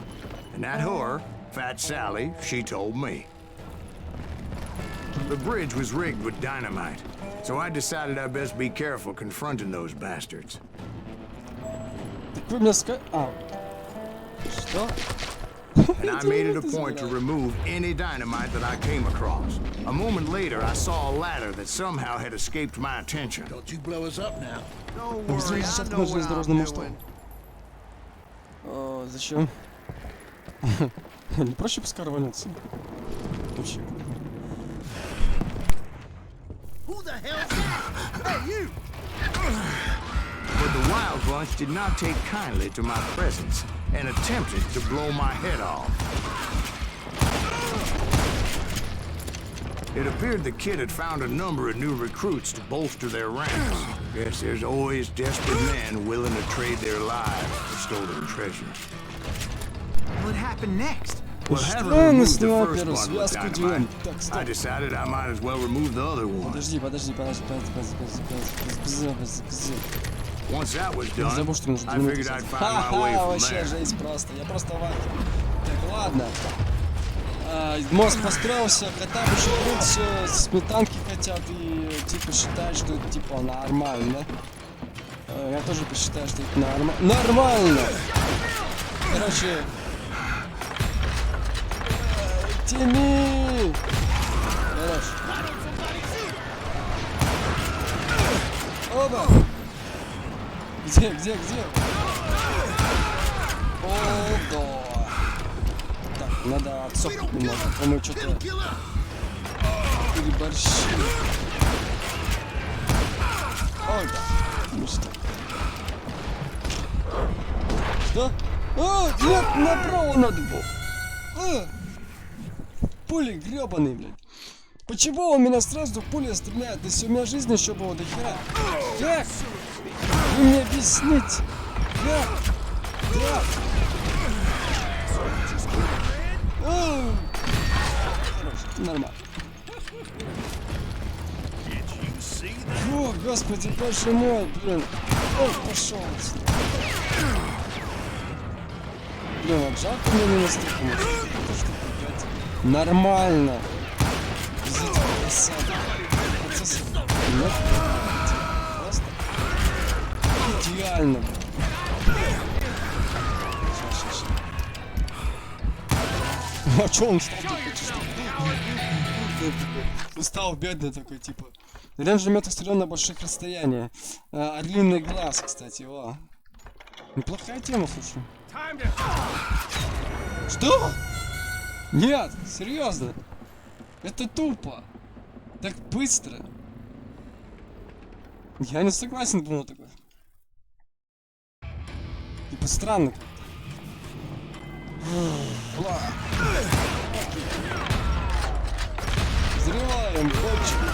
And that whore, Fat Sally, she told me. The bridge was rigged with dynamite, so I decided I'd best be careful confronting those bastards. вы мне сказали... А. Что? And I made it a point to remove any dynamite that I came across. A moment later, I saw a ladder that somehow had escaped my attention. Don't you blow us up now. Don't worry, I know what I'm doing. Зачем? Не проще пускай рванется. Вообще. Who the hell's that? Hey, you! But the Wild Bunch did not take kindly to my presence and attempted to blow my head off. It appeared the kid had found a number of new recruits to bolster their ranks. Guess there's always desperate men willing to trade their lives for stolen treasure. What happened next? Well, having removed the first one with dynamite, I decided I might as well remove the other one. Подожди. Once that was done, I figured I'd find my way from вообще there. жесть просто. Я просто вахи. Так, ладно. Мозг построился, кота почему все сметанки хотят и типа считают, что это типа нормально. Я тоже посчитаю, что это нормально. Короче. Тяни! Хорош. Оба! Где? О, да. Так, надо отсохнуть немного, а мы что-то переборщили. Ой, да. Ну что? Что? О, нет, направо надо было. Пули гребаные, блядь. Почему он меня сразу пули стреляет? Если у меня жизнь еще было до хера. Как? Вы мне объясните. Как? Нормально. О, господи, боже мой, блин. Ой, пошел отсюда. Блин, вот жалко мне не настолько может. Нормально. Везите красавчик. Процесс. Нет. Просто. Идеально. Сейчас. А чё он стал такой? Стал бедный такой, типа. Рейнджер метод стрелен на больших расстояниях. Орлиный глаз, кстати, о. Неплохая тема, слушай. Что? Нет, серьезно. Это тупо. Так быстро. Я не согласен был на такое. Типа странно. Взрываем бочку.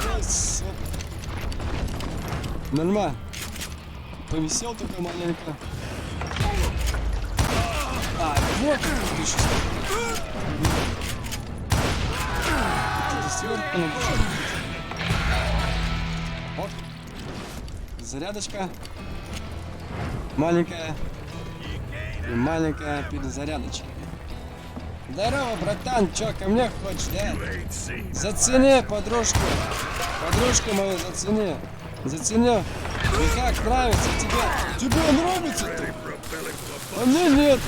Нормально. Повисел только маленько. А, вот ты сейчас. Вот. Зарядочка. Маленькая. И маленькая перезарядочка. Здорово, братан. Чё, ко мне хочешь, да? Зацени, подружку. Подружку мою зацени. Зацени. И как нравится тебе? Тебе нравится-то? А мне нет.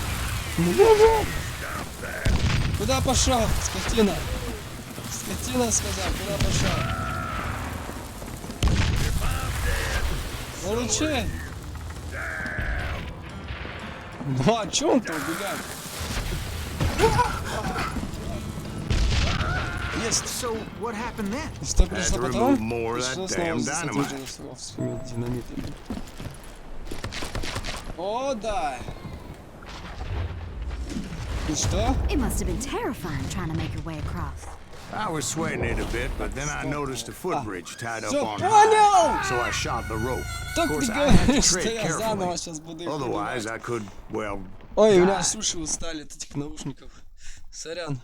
Мне нет. Куда пошел, скотина? Скотина сказал, куда пошел? Получи. Ну а чё он-то убегает? Есть. So what happened then? Что произошло потом? Что снова с динамитами. О, да. И что? It must have been terrifying trying to make your way across. I was sweating it a bit, but then I noticed a footbridge tied up on понял! high, so I shot the rope. Of Так course, ты I had to говоришь, что tread я заново carefully. сейчас буду их Otherwise, убивать. I could, well, Ой, у меня die. суши устали от этих наушников. Сорян.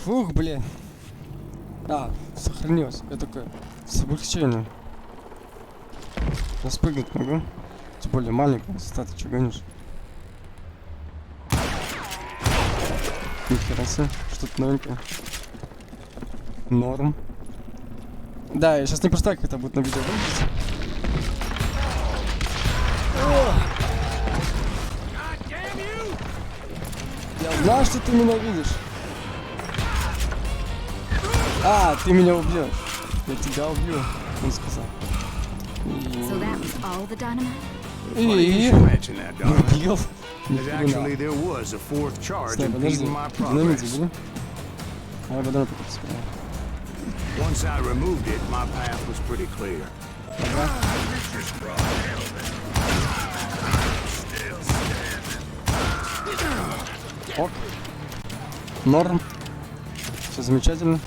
Фух, блин. А, сохранилось. Я такой, с облегчением. Я спрыгнуть могу. Тем более маленькая высота, ты что гонишь? Нихера себе, что-то новенькое. Норм. Да, я сейчас не представляю, как это будет на видео выглядеть. Знаю, что ты меня видишь. А, ты меня убьешь. Я тебя убью, он сказал. So that was all the dynamite? И... Mention that, Donna. Убил. Actually, there was a fourth charge Стой, подожди. impeding my Динамит progress. забери. А я потом потом справа. Once I removed it, my path was pretty clear. Ок. Норм. Все замечательно.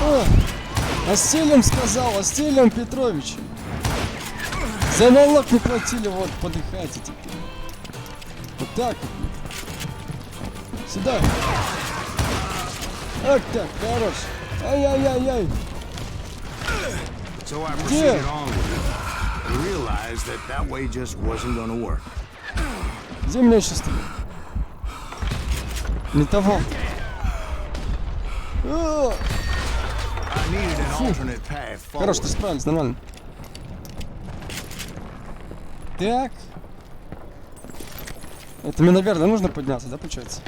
О! Остелим сказал, Остелим Петрович. За налог не платили, вот, подыхайте теперь. Вот так вот. Сюда. Вот так, хорош. Ай-яй-яй-яй. So I proceeded on with it. I realized that that way just wasn't gonna work. Где меня сейчас стоит? Не того. О! I needed an alternate path Хорош, ты forward. справились, нормально. Так. Это мне, наверное, нужно подняться, да, получается?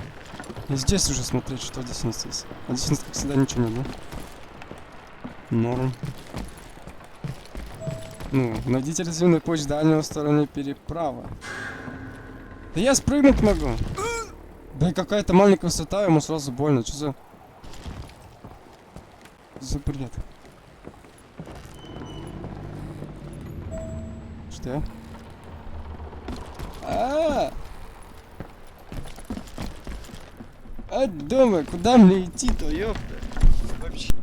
И здесь уже смотреть, что здесь у нас есть. А здесь у нас, как всегда, ничего нет, да? Норм. Ну, найдите резервный путь в дальней стороне переправы. Да я спрыгнуть могу. Да и какая-то маленькая высота, ему сразу больно. Что за бред? Что? А думаю, куда мне идти-то, ёпта? Вообще.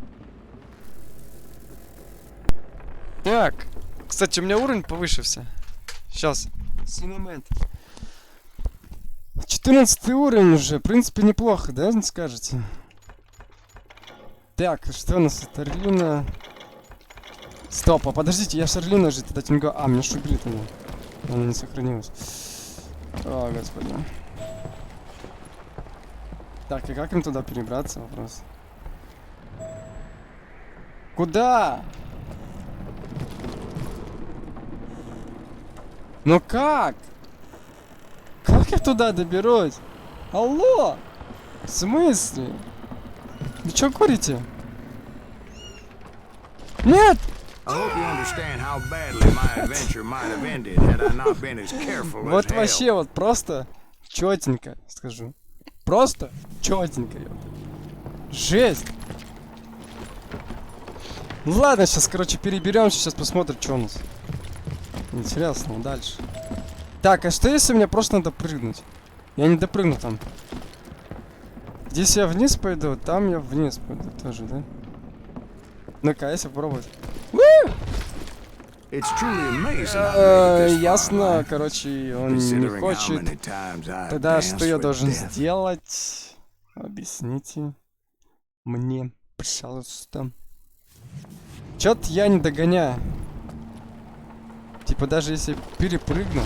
Так. Кстати, у меня уровень повышился. Сейчас. Момент. 14 уровень уже. В принципе, неплохо, да, не скажете? Так, что у нас? Шарлина. Стоп, а подождите, я Шарлина же тогда тинго. А, меня шубили тогда. Она не сохранилась. О, господи. Так, и как им туда перебраться? Вопрос. Куда? Ну как? Как я туда доберусь? Алло! В смысле? Вы что говорите? Нет! I hope you understand how badly my adventure might have ended had I not been as careful as Вот hell. вообще вот просто чётенько, скажу. Просто чётенько, ёпта. Жесть! Ну ладно, сейчас, короче, переберемся, сейчас посмотрим, что у нас. Интересно, дальше. Так, а что если мне просто надо прыгнуть? Я не допрыгну там. Здесь я вниз пойду, там я вниз пойду тоже, да? Ну-ка, если попробовать. It's truly amazing how made it this far in Ясно, life, короче, он не considering how хочет. many times I've Тогда danced что я with должен death. сделать? Объясните мне, пожалуйста. Чё-то я не догоняю. Типа даже если перепрыгну.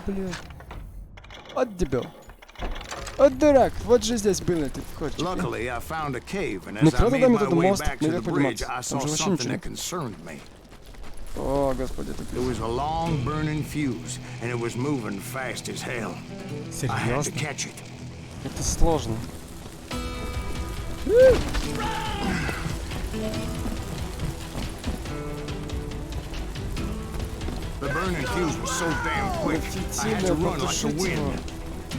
Блин. Вот дебил. Вот дурак, вот же здесь было, ты входишь. Luckily, I found a cave, and Не as I крадо made там my этот way мост, back to наверх the bridge, подниматься. I Там saw же вообще something ничего. that concerned me. О, господи, это There was a long burning fuse, and it was moving fast as hell. I had to серьезно? catch it. Это сложно. The burning fuse was so damn quick, I had to run like the wind.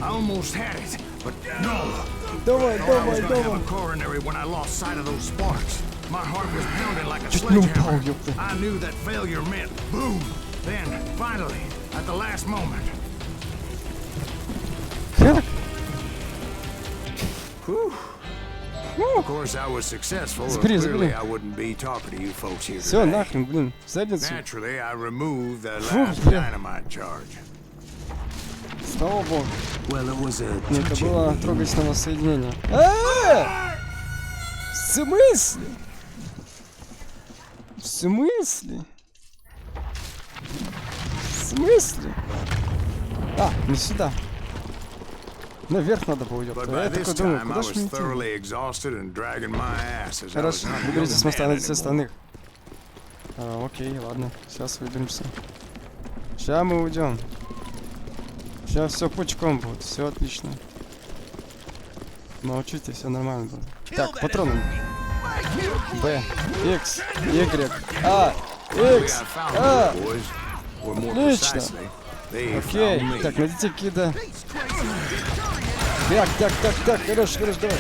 I almost had it, but no. Давай, I давай, was gonna have давай. a coronary when I lost sight of those sparks. My heart was pounding like a Чуть не упал, sledgehammer. ёпта. I knew that failure meant boom. Then, finally, at the last moment. Как? Whew. Of course, I was successful. or Забери, Clearly, забери. I wouldn't be talking to you folks here Все, today. нахрен, блин, в задницу. Naturally, I removed the Фу, last бля. dynamite charge. Слава богу. Well, it was a Ну, это touching было meeting. трогательного соединения. В смысле? В смысле? В смысле? А, не сюда. Наверх надо было, ёпта. But А by я this такой думаю, time, I куда ж was мне идти? thoroughly exhausted and dragging my ass as I was Хорошо, not a выберите с young моста, man найдите anymore. остальных. Окей, ладно, сейчас выберемся. Сейчас мы уйдем. Сейчас все пучком будет, все отлично. Молчите, все нормально будет. Так, патроны. Б, X, Y, А, X, А. Отлично. Окей. Так, найдите кида. Так, хорош, давай.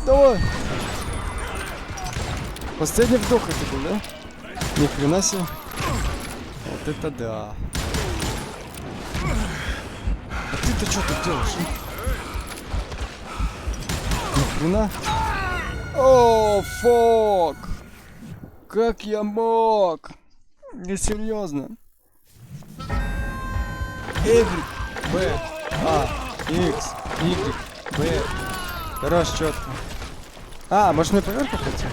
Давай. Последний вдох это был, да? Ни хрена себе. Вот это да. А ты-то что тут делаешь? Ни хрена. О, фок. Как я мог? Не серьезно. Y, B, A, X, Y, B. Хорош, четко. А, может мне поверху пойти?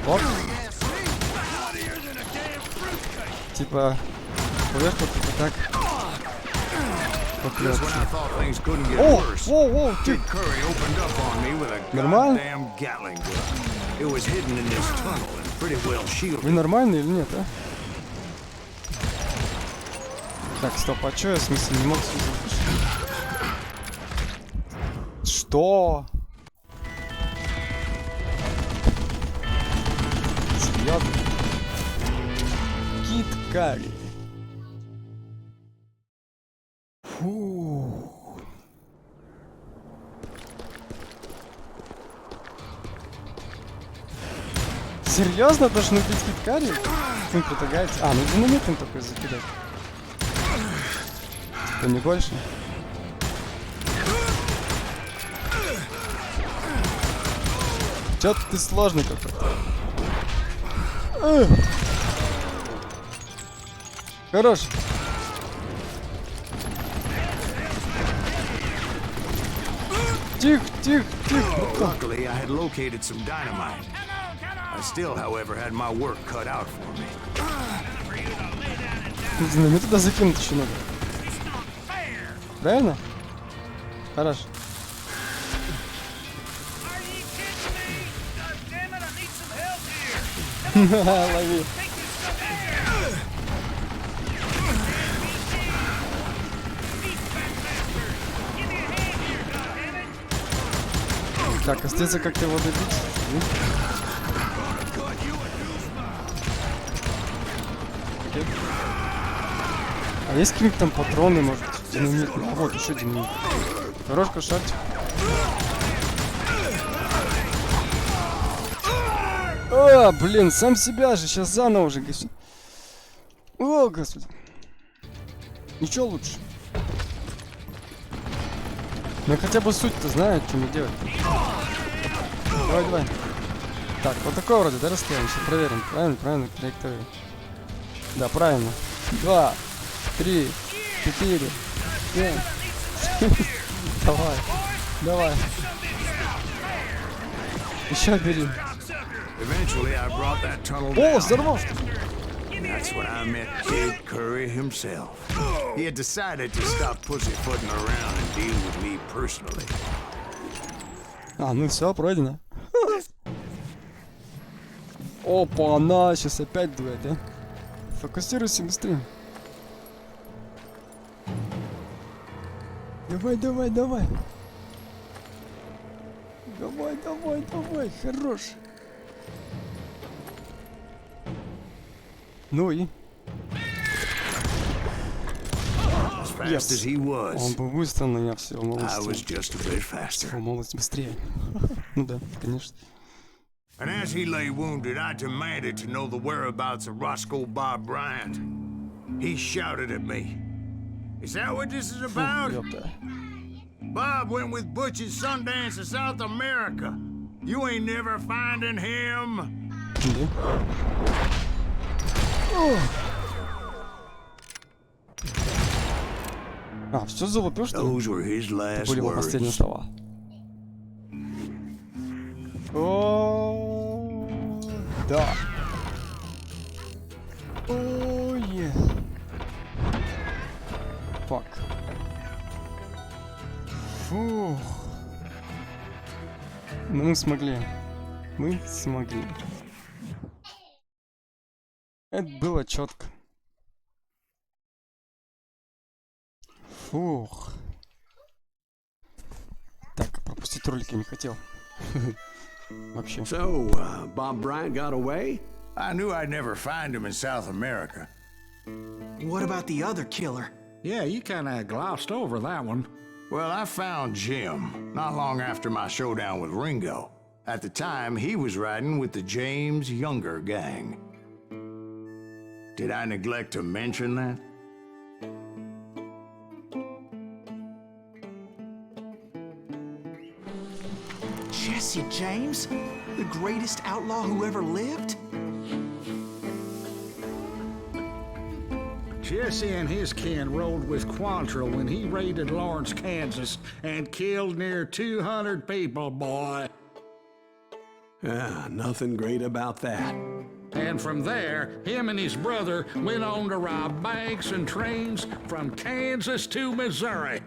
Оп. Типа, поверху типа так. О, ты. Нормально? Вы нормальный или нет, а? Так, стоп, а чё я в смысле не мог связать? Что? Серьезно? Кит Карри. Фу. Серьезно должен убить Кит Карри? Вы предлагаете? А, ну динамитом только закидать. Типа не больше. Чё-то ты сложный какой-то. Хорош. Тихо. Luckily, I had located some dynamite. I still, however, had my work cut out for me. Динамит туда закинуть еще надо. Правильно? Хорошо. Лови. Так, остается как-то его добить. Окей. А есть какие-то там патроны, может, динамитные? А вот еще динамит. Хорош кошартик. А, блин, сам себя же, сейчас заново уже гаси. О, господи. Ничего лучше. Ну хотя бы суть-то знает, что мне делать. Давай. Так, вот такое вроде, да, расстояние? Сейчас проверим. Правильно, траекторию. Да, правильно. 2, 3, 4, 5. Давай. Еще бери. О, здорово! That's when I met Kid Curry himself. He had decided to stop pussyfooting around and deal with me personally. А, ну все, пройдено. Опа, она сейчас опять дует, да? Фокусируйся быстрее. Давай. Давай, хорош. Ну и? Он бы выставил на меня всего малость быстрее. Ну да, конечно. And as he lay wounded, I demanded to know the whereabouts of Roscoe Bob Bryant. He shouted at me. Is that what this is about? Bob went with Butch and Sundance to South America. You ain't never finding him. А, все залупил, что ли? Those were his last Это были его последние слова. О, да. Ой. Фак. Фух. Ну, мы смогли. Это было четко. Фух. Так, пропустить ролики не хотел. Вообще. So, Bob Bryant got away? I knew I'd never find him in South America. What about the other killer? Yeah, you kind of glossed over that one. Well, I found Jim not long after my showdown with Ringo. At the time, he was riding with the James Younger gang. Did I neglect to mention that? Jesse James? The greatest outlaw who ever lived? Jesse and his kin rode with Quantrill when he raided Lawrence, Kansas, and killed near 200 people, boy. Ah, nothing great about that. And from there, him and his brother went on to rob banks and trains from Kansas to Missouri.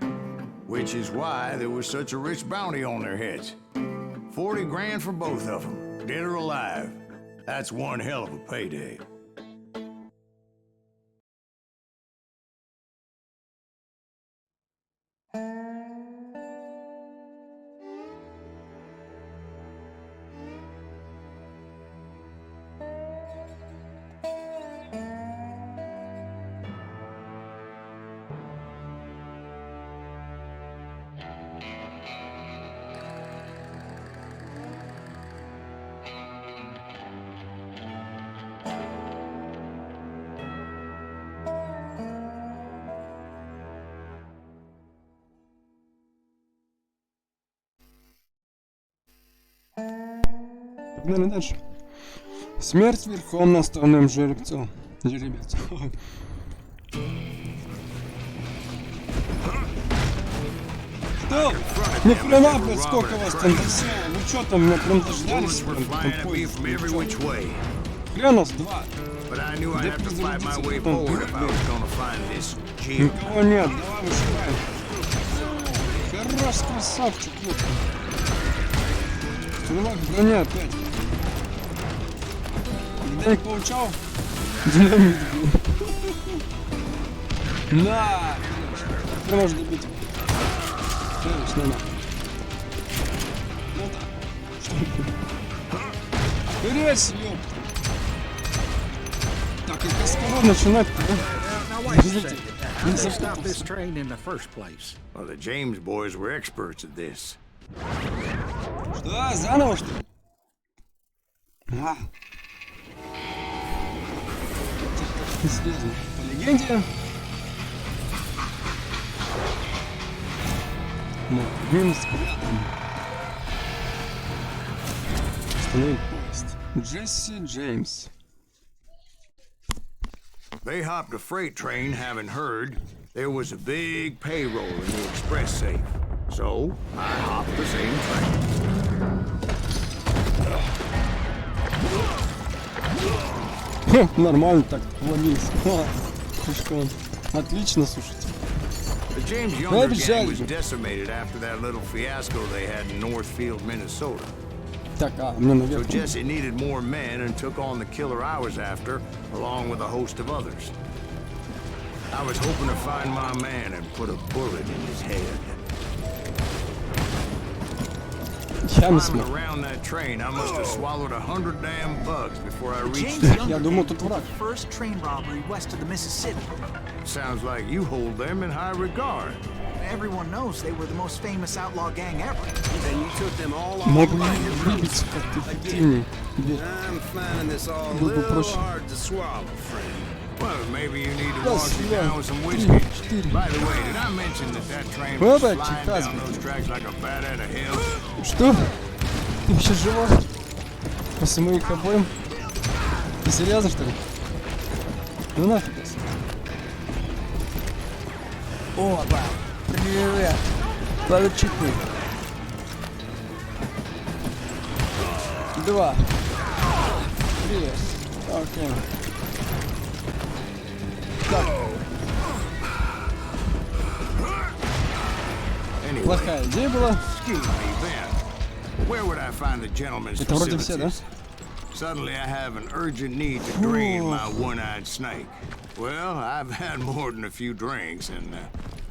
Which is why there was such a rich bounty on their heads. 40 grand for both of them, dead or alive. That's one hell of a payday. Погнали дальше. Смерть верхом на стальном жеребцу. Жеребец. Что? Ни хрена, блядь, сколько вас там засело. Вы чё там, меня прям дождались? Бля, нас два. Никого нет, давай вышиваем. Хорош, красавчик, вот. Чувак, броня опять. Где-нибудь получал? Динамит, блин. На! Ты можешь добить. Конечно, на. Ну да. Вперед, ёпта. Так, как скоро начинать-то, да? Подождите. Не запутался. Well, the James boys were experts at this. Что? Заново, что ли? А. По легенде. Одним взглядом. Остановить поезд. Джесси Джеймс. They hopped a freight train, having heard there was a big payroll in the express safe. So, I hopped the same train. Нормально так, ломись. Отлично, слушайте. The James Younger gang was decimated after that little fiasco they had in Northfield, Minnesota. Так, мне наверх. So Jesse needed more men and took on the killer I was after, along with a host of others. I was hoping to find my man and put a bullet in his head. Climbing around that train, I must have swallowed 100 damn bugs before I reached it. Я думал, тут враг. First train robbery west of the Mississippi. Sounds like you hold them in high regard. Everyone knows they were the most famous outlaw gang ever. And you took them all off. Могу выбить как-то эффективнее. I'm finding this all a little hard to swallow, friend. Well, maybe you need to wash it down with some whiskey. By the way, did I mention that train was flying down those tracks like a bat out of hell? Что? Ты вообще жива? После моих обоим? Ты серьезно, что ли? Ну нафиг. О, да. Привет. Получи. Два. Привет. Окей. Так. Плохая идея была. Это вроде все, да? Suddenly I have an urgent need to drain my one-eyed snake. Well, I've had more than a few drinks, and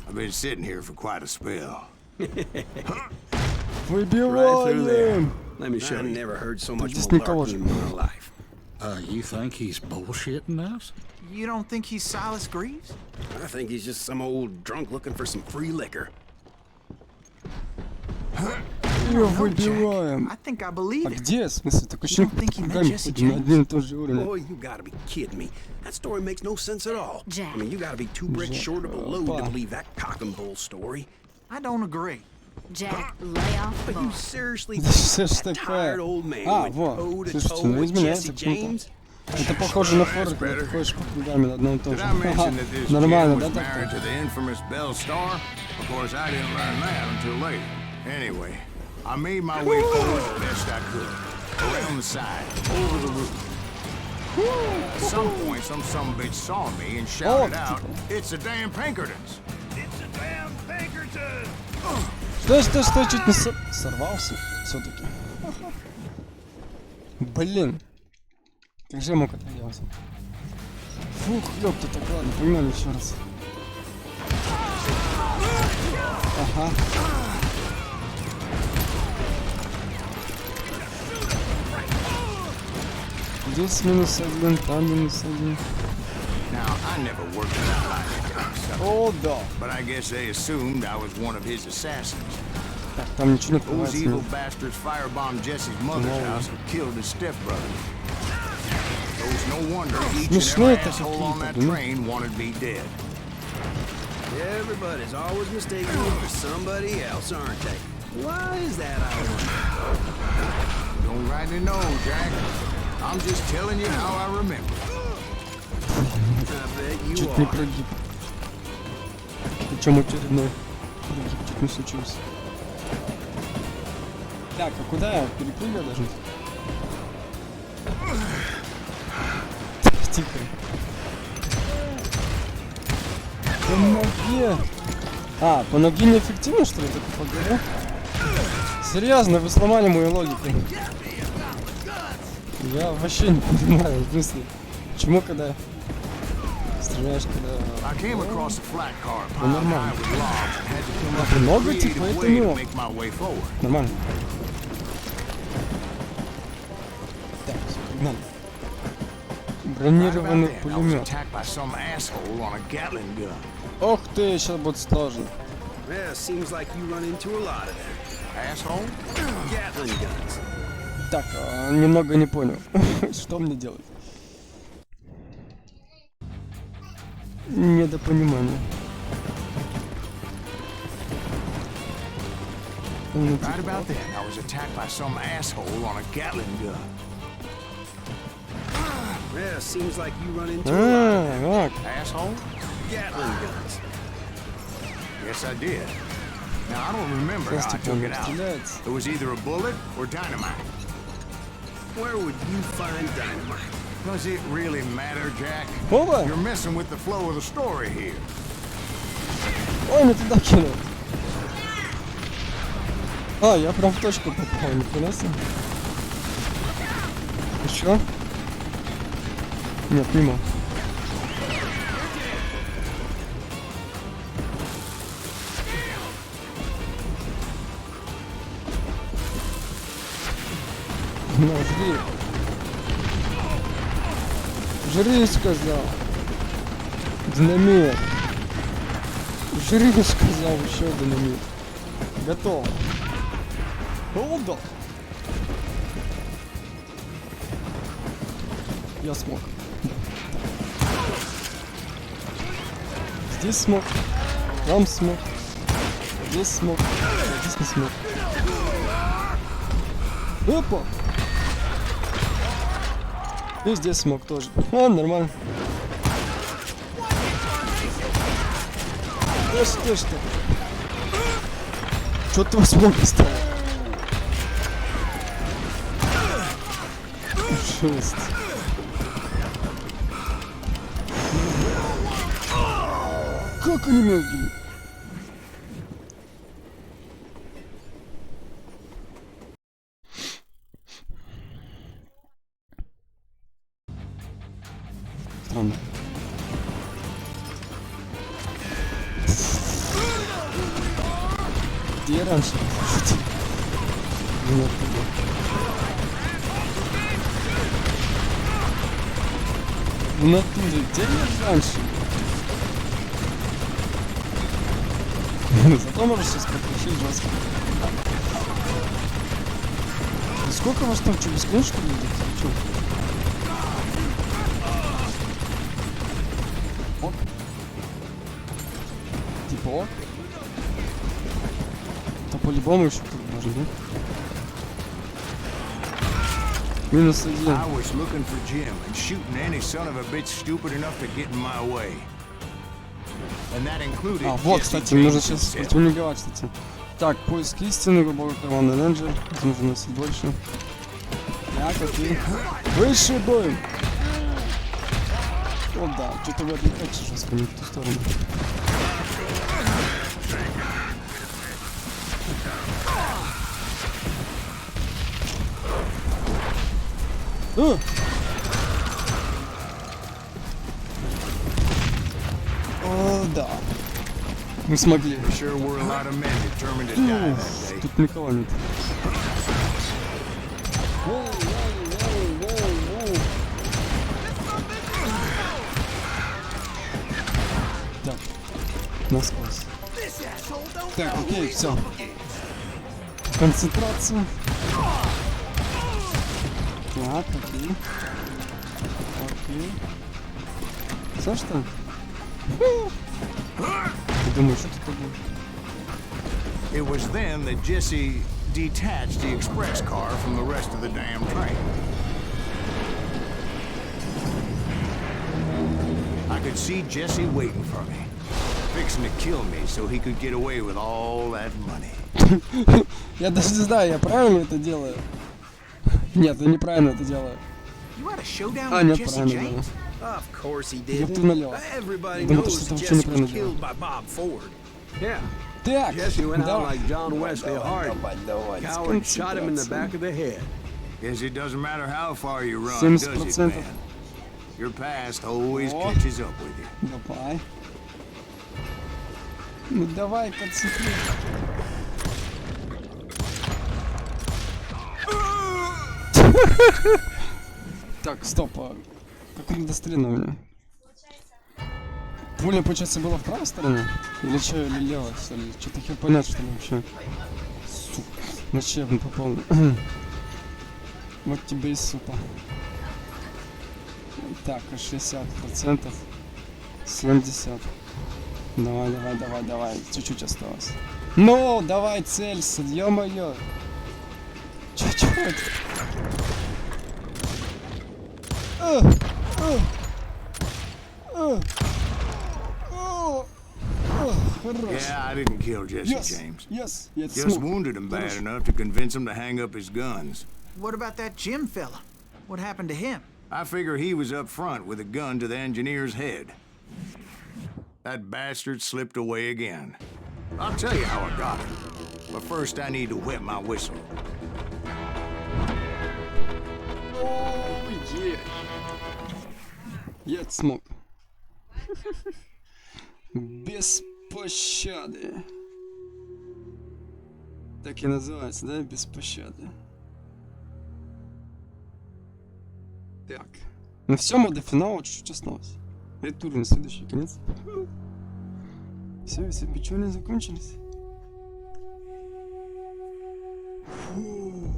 I've been sitting here for quite a spell. Right through there. Let me show I you. never heard so much Здесь никого malarkey же. in my life. You think he's bullshitting us? You don't think he's Silas Greaves? I think he's just some old drunk looking for some free liquor. Её No, выбиваем. Jack. I think I believe А it. где? В смысле, такое ощущение, don't think he как met мы Jesse ходим на James? один и тот же уровень. Boy, you gotta be kidding me. That story makes no sense at all. Jack. I mean, you gotta be two bricks Jack, short of a load to опа. believe that cock and bull story. I don't agree. Jack, lay off the But you bar. seriously Да что ж think that такое? tired old man А, went вот. toe-to-toe Слушайте, ну with изменяется Jesse почему-то. James? Это похоже на форы, когда ты ходишь по кругами на одном и том Did же. I mention that this kid Нормально, да, was married так-то? to the infamous Belle Star? Of course, I didn't learn that until later. Anyway, I made my way forward the best I could. Around the side, over the roof. At some point, some sumbitch saw me and shouted out, "It's a damn Pinkertons!" It's a damn Pinkerton! Стой, чуть не сорвался все-таки. Блин. Как же я мог это делать? Фух, ёпта, так ладно, погнали еще раз. Ага. Здесь -1, там -1. Now, I never worked in that line of stuff, О, да. but I guess they assumed I was one of his assassins. Так, там ничего не Those открывается. evil bastards firebombed Jesse's mother's house and killed his stepbrother. So it's no wonder each and every Смешные-то asshole on that какие-то, ну. train wanted me dead. Everybody's always mistaking you for somebody else, aren't they? Why is that, I wonder? Don't rightly know, Jack. I'm just telling you how I remember. I bet you Чуть не are. прогиб. Причем очередной прогиб чуть не случился. Так, а куда я? Перепрыгивать должен? Тихо. По ноге. А, по ноге неэффективно, что ли, так по ГР? Серьезно, вы сломали мою логику. Я вообще не понимаю, в смысле, почему когда стреляешь, I когда... came across a flat car Ну, piled нормально. high with logs and had to come up with Много, a типа, creative это way не to ок. make my way forward. Нормально. Так, все, погнали. Right about Бронированный then, I was пулемет. attacked by some asshole on a Gatling gun. Ох ты, сейчас будет сложно. Yeah, seems like you run into a lot of them. Asshole? Gatling guns. Так, немного не понял. Что мне делать? Недопонимание. Ну, Right типа, about then, I was attacked by some asshole on a Gatling gun. Yeah, seems like you run into a lot of вот. Asshole? Gatling guns. Yes, I did. Now, I don't remember Сейчас how I типа took он it out. стреляется. It was either a bullet or dynamite. Where would you find dynamite? Does it really matter, Jack? Опа! You're messing with the flow of the story here. Ой, не туда кинул. А, я прям в точку попал, нихуя себе. Еще? Нет, мимо. Ну, жри. Жри, сказал. Динамит. Жри, сказал, еще динамит. Готов. Hold on. Я смог. Здесь смог. Там смог. Здесь смог. Здесь не смог. Опа! И здесь смог тоже. А, нормально. Что? Что-то вы смог стало. Жесть. Как они меня убили? странно. Где раньше? Нет, в натуре, где я раньше? Зато можешь сейчас покрушить жестко. И сколько вас там, что, бесконечно будет? Чё? Ок. Типа ок. То по-любому еще кто-то должен, да? Минус 1. I was looking for Jim and shooting any son of a bitch stupid enough to get in my way. And that included вот, Jesse кстати, нужно James сейчас himself. противниковать, кстати. Так, поиск истины, глубокий карманный рейнджер. Нужно носить больше. Так, окей. Выше бой! О, да, что-то вы отвлекаете жестко не в ту сторону. О, да. Мы смогли. Sure were a lot of men determined to die that day. Тут никого нет. Так, насквозь. Так, окей, все. Концентрация. Так, окей. Окей. Все что? Я думаю, что тут такое? It was then that Jesse detached the express car from the rest of the damn train. I could see Jesse waiting for me, fixing to kill me so he could get away with all that money. Я даже не знаю, я правильно это делаю? Нет, я неправильно это делаю. You had a showdown А, with нет, Jesse правильно делаю. James? Of course he Я did. ты налево. Everybody Думаю, knows что это that вообще Jesse неправильно was делаю. killed by Bob Ford. Yeah. Так, Jesse went out давай. like John Wesley Harding. Давай, Coward shot him in the back of the head. Guess it doesn't matter how far you run, does it, 70%. man? Your past always О. catches up with you. Давай. Ну давай, концентрируй. Так, стоп. Как недострелено у меня? Пуля, получается, была в правой стороне? Или что, или левой, что ли? Что-то хер понять, что ли, вообще. Сука. На чем попал? Вот тебе и супа. Так, 60%. 70%. Давай, давай, давай, давай. Чуть-чуть осталось. Ну, давай, целься, ё-моё. Чуть-чуть. Хорош. Yeah, I didn't kill Jesse Yes, James. yes, я Just смог. wounded him bad Хорош. enough to convince him to hang up his guns. What about that Jim fella? What happened to him? I figure he was up front with a gun to the engineer's head. That bastard slipped away again. I'll tell you how I got him. But first I need to wet my whistle. Оу, я это смог. Без пощады. Так и называется, да? Без пощады. Так. Ну все, мы до финала чуть-чуть осталось. Это уровень следующий, конец. Все печали закончились. Фу.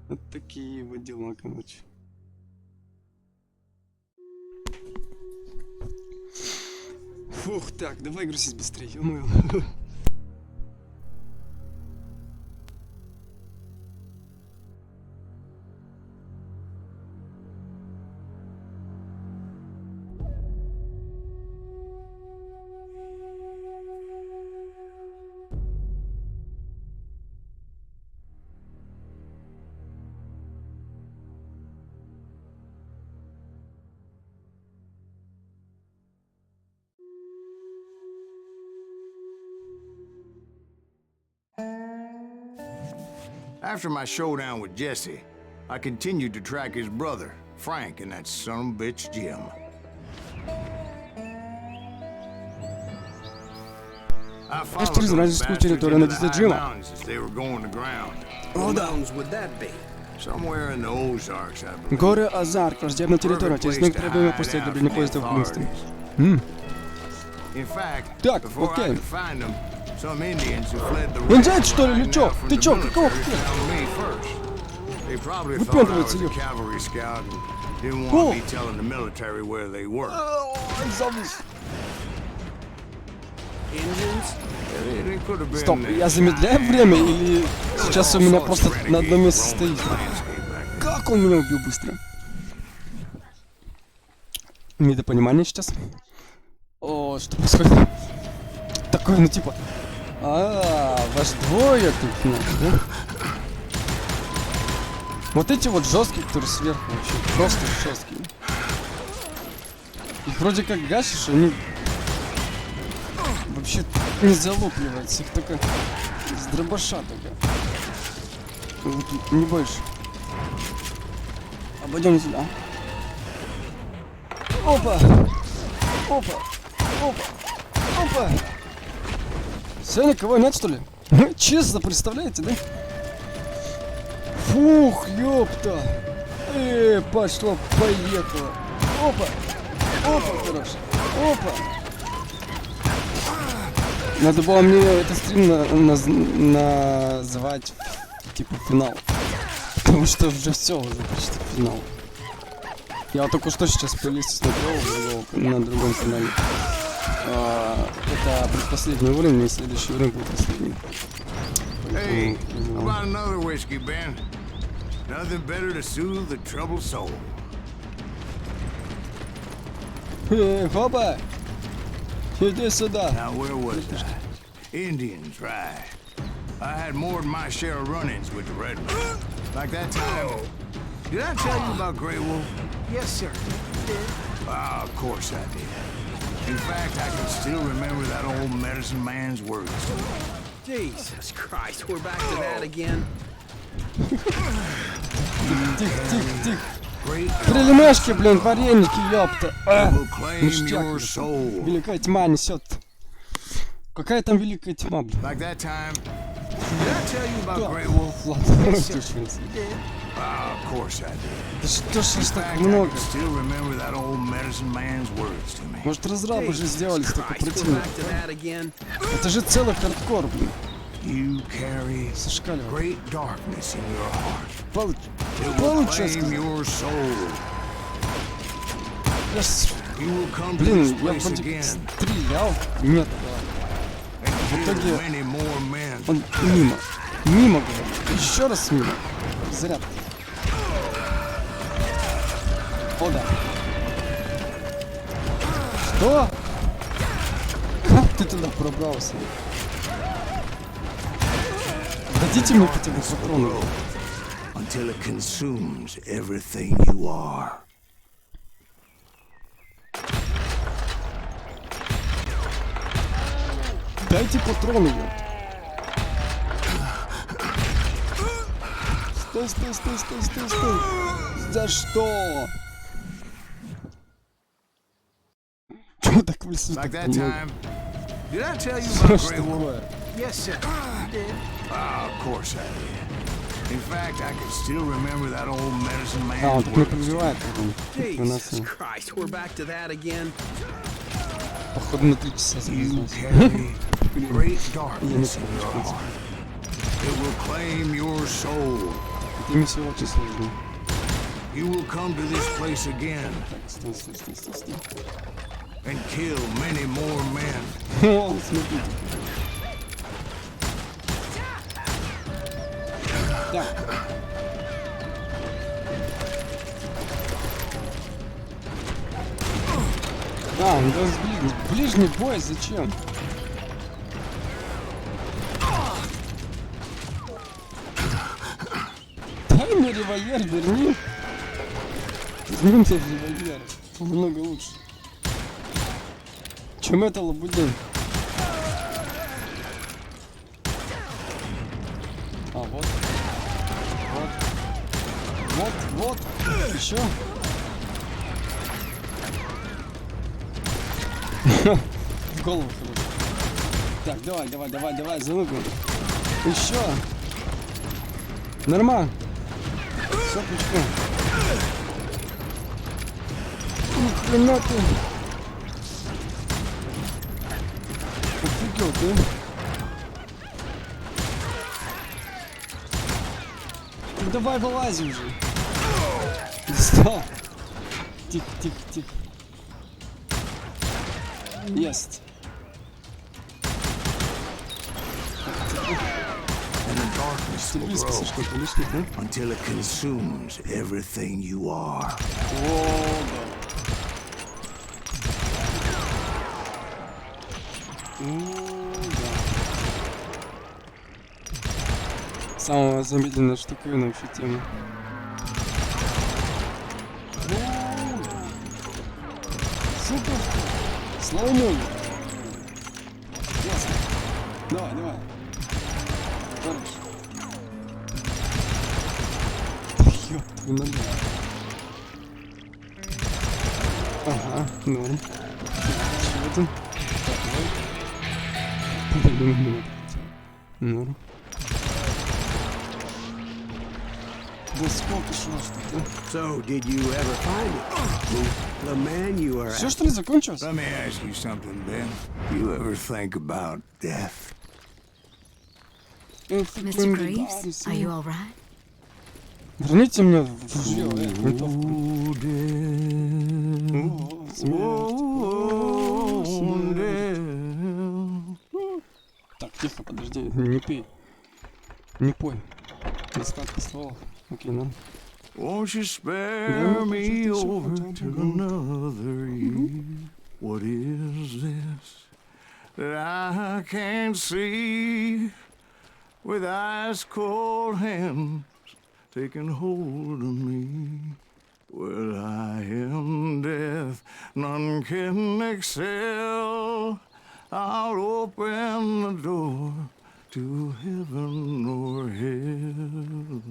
Вот такие вот дела, короче. Фух, так, давай грузись быстрее, ё-моё. After my showdown with Jesse, I continued to track his brother, Frank, and that son of a bitch Jim. I followed через those вражескую bastards территорию into на the диске high Джима. mountains as they were going to ground. What mountains would that be? Somewhere in the Ozarks, I believe. Горы Озарк, враждебная территория. Через некоторое время после ограбления поезда в Гунстон. In fact, Так, before I окей. could find them, some Indians who fled the Индейцы, red что ли, или line чё? out from Ты the чё, military какого хрена? found me first. They probably thought I Выпендривается, was a ёп. cavalry scout and didn't О! want me telling the military where they were. Завис. Engines? They could have been Стоп, the я замедляю время или сейчас у меня просто на одном месте стоит? landscape back then. Как он меня убил быстро? Недопонимание сейчас. О, что происходит? Такое, ну типа... вас двое тут, да? Вот эти вот жесткие, которые сверху вообще, просто жесткие. Их вроде как гасишь, они вообще не залупливаются, их только с дробаша только. Вот, не больше. Обойдем сюда. Опа! Опа! Опа! Опа! Все, никого нет, что ли? Честно, представляете, да? Фух, ёпта! Пошло, поехало! Опа! Опа, хорош! Опа! Надо было мне этот стрим называть типа финал. Потому что уже все, уже почти финал. Я вот только что сейчас плейлист смотрел на другом канале. Это предпоследний уровень, и следующий уровень будет последний. Hey, how about another whiskey, Ben? Nothing better to soothe the troubled soul. Хопа! Иди сюда! Now, where was I? Indians, right. I had more than my share of run-ins with the redmen. Like that time. Did I tell you about Grey Wolf? Yes, sir. Ah, of course I did. In fact, I can still remember that old medicine man's words to me. Jesus Christ, we're back to that again. Тихо. Great Пельмешки, блин, вареники, ёпта. will claim Ништяк. your soul. Великая тьма несет. Какая там великая тьма, блин? Like that time. Did I tell you about Grey Wolf? Ладно, Ah, of course I did. да что ж In так fact, I много? can still remember that old medicine man's words to me. Может, разрабы же сделали столько Christ, we're противников? back to that again. Это же целый хардкор, блин. You carry Зашкаливает. great darkness in your heart. It will Получше claim сказать. your soul. You will come to Блин, this я place вроде again стрелял. Нет, and kill итоге many more men. он мимо. Мимо, говорю. Еще раз мимо. Заряд. О, да. Что? Как ты туда пробрался? Дадите мне хотя бы патроны. Until it consumes everything you are. Дайте патроны, ёпт. Стой. За что? Чё так в лесу Like так that много? time. Did I tell you Что about ж Grey Wolf? такое? Yes, sir. Ah, of course I did. In fact, I can still remember that old medicine А, он man's так не words. пробивает. Jesus Christ, we're back to that again. Походу на 3 часа You завязался. carry great darkness in your heart. It will claim your soul. Это миссия очень сложная. You will come to this place again Так, стой. and kill many more men. О, смотрите. Так. Он даже ближний бой, зачем? Дай мне револьвер, верни. Верни мне револьвер. Он намного лучше. Чем это лабудин? А, вот. Вот. Еще. В голову хорошо. Так, давай, залыгай. Еще. Нормально. Все, пучком. Хрена ты. Офигел, ты. Ну давай вылази уже. Достал. Тихо. Есть. And the darkness will grow until it consumes everything you are. Самая замедленная штуковина вообще тема. Супер! Слоумой! Классно! Давай! Хорош! Ёп, твою налево! Ага, норм. Чего там? Давай. Норм. Да сколько что-то. So, did you ever find it? The man you are Все, что ли, закончилось? Let me ask you something, Ben. You ever think about death? Mr. Graves, are you all right? Верните мне в жил, винтовку. Так, тихо, подожди, не пей. Не пой. Достаточно слов. Окей, ну. Won't you spare me over to another year? What is this that I can't see with ice cold hands taking hold of me? Well, I am death, none can excel. I'll open the door to heaven or hell.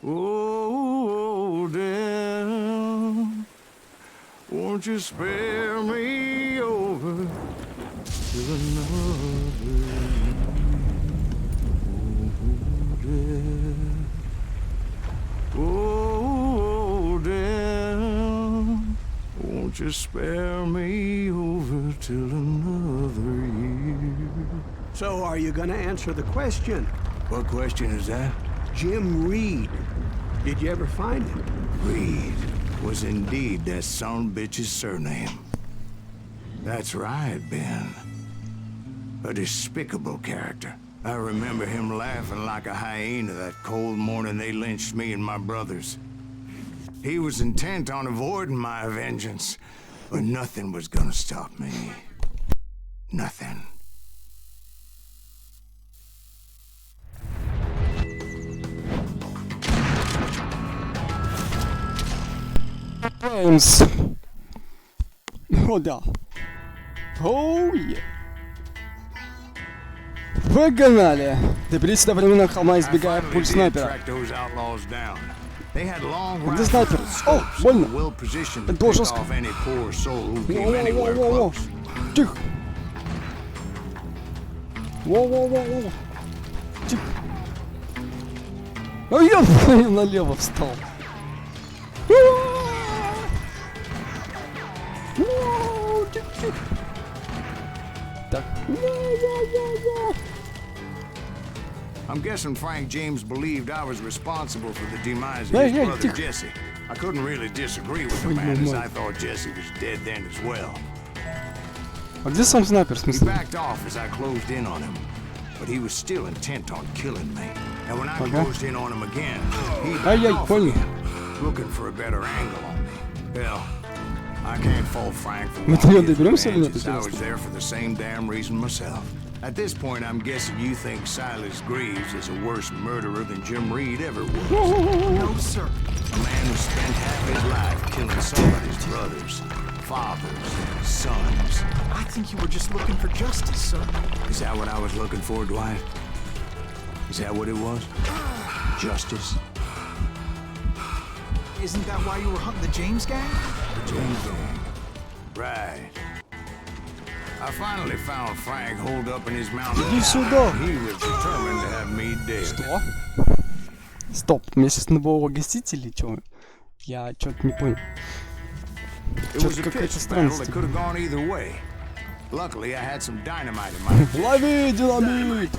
Oh, death, won't you spare me over to another year? Oh, death, won't you spare me over till another year? So, are you gonna answer the question? What question is that? Jim Reed. Did you ever find him? Reed was indeed that son of a bitch's surname. That's right, Ben. A despicable character. I remember him laughing like a hyena that cold morning they lynched me and my brothers. He was intent on avoiding my vengeance, but nothing was gonna stop me. Nothing. James. О, да. Оу, е. Погнали! Доберись до временного холма, избегая пуль снайпера. Где снайпер? О, больно! Это было жестко. Воу-воу-воу-воу-воу. Тихо! Воу-воу-воу-воу. Тихо! А я налево встал. Так. I'm guessing Frank James believed I was responsible for the demise of his brother Jesse. I couldn't really disagree with the man, as I thought Jesse was dead then as well. А где сам снайпер, в He смысле? backed off as I closed in on him, but he was still intent on killing me. And when I closed in on him again, he backed off again, looking for a better angle on me. Well, I can't fault Frank for wanting his revenge, I was there for the same damn reason myself. At this point, I'm guessing you think Silas Greaves is a worse murderer than Jim Reed ever was. No, sir. A man who spent half his life killing somebody's brothers, fathers, sons. I think you were just looking for justice, sir. Is that what I was looking for, Dwight? Is that what it was? Justice? Isn't that why you were hunting the James gang? The James gang. Right. I finally found Frank holed up in his mountain. Иди сюда. He was determined to have me dead. Что? Стоп, мне сейчас надо было гасить или чё? Я чё-то не понял. It was Чё-то a какая-то pitched battle странность. that could have gone either way. Luckily, I had some dynamite in my pocket. Лови динамит!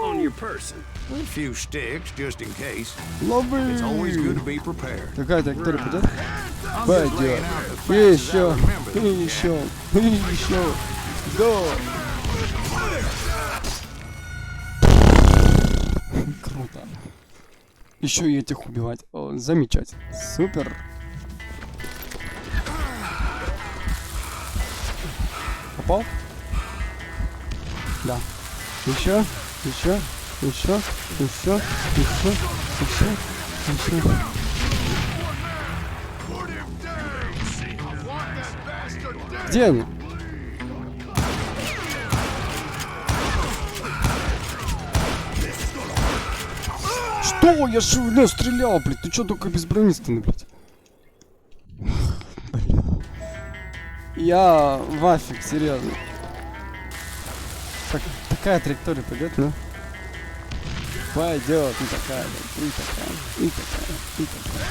On your person. A few sticks, just in case. Лови! It's always good to be prepared. Какая траектория пойдет? I'm just Пойдет. laying out the facts as I Еще, remember them. еще, еще. Да. Круто. Еще и этих убивать. О, замечательно. Супер. Попал? Да. Еще, еще, еще, еще, еще, еще, еще. Где они? Что? Я же в него стрелял, блядь. Ты чё только без брони стыны, блядь? Бля. Я в афиг, серьезно. Так, такая траектория пойдет, ну? Пойдет, и такая, блядь, и такая, и такая, и такая.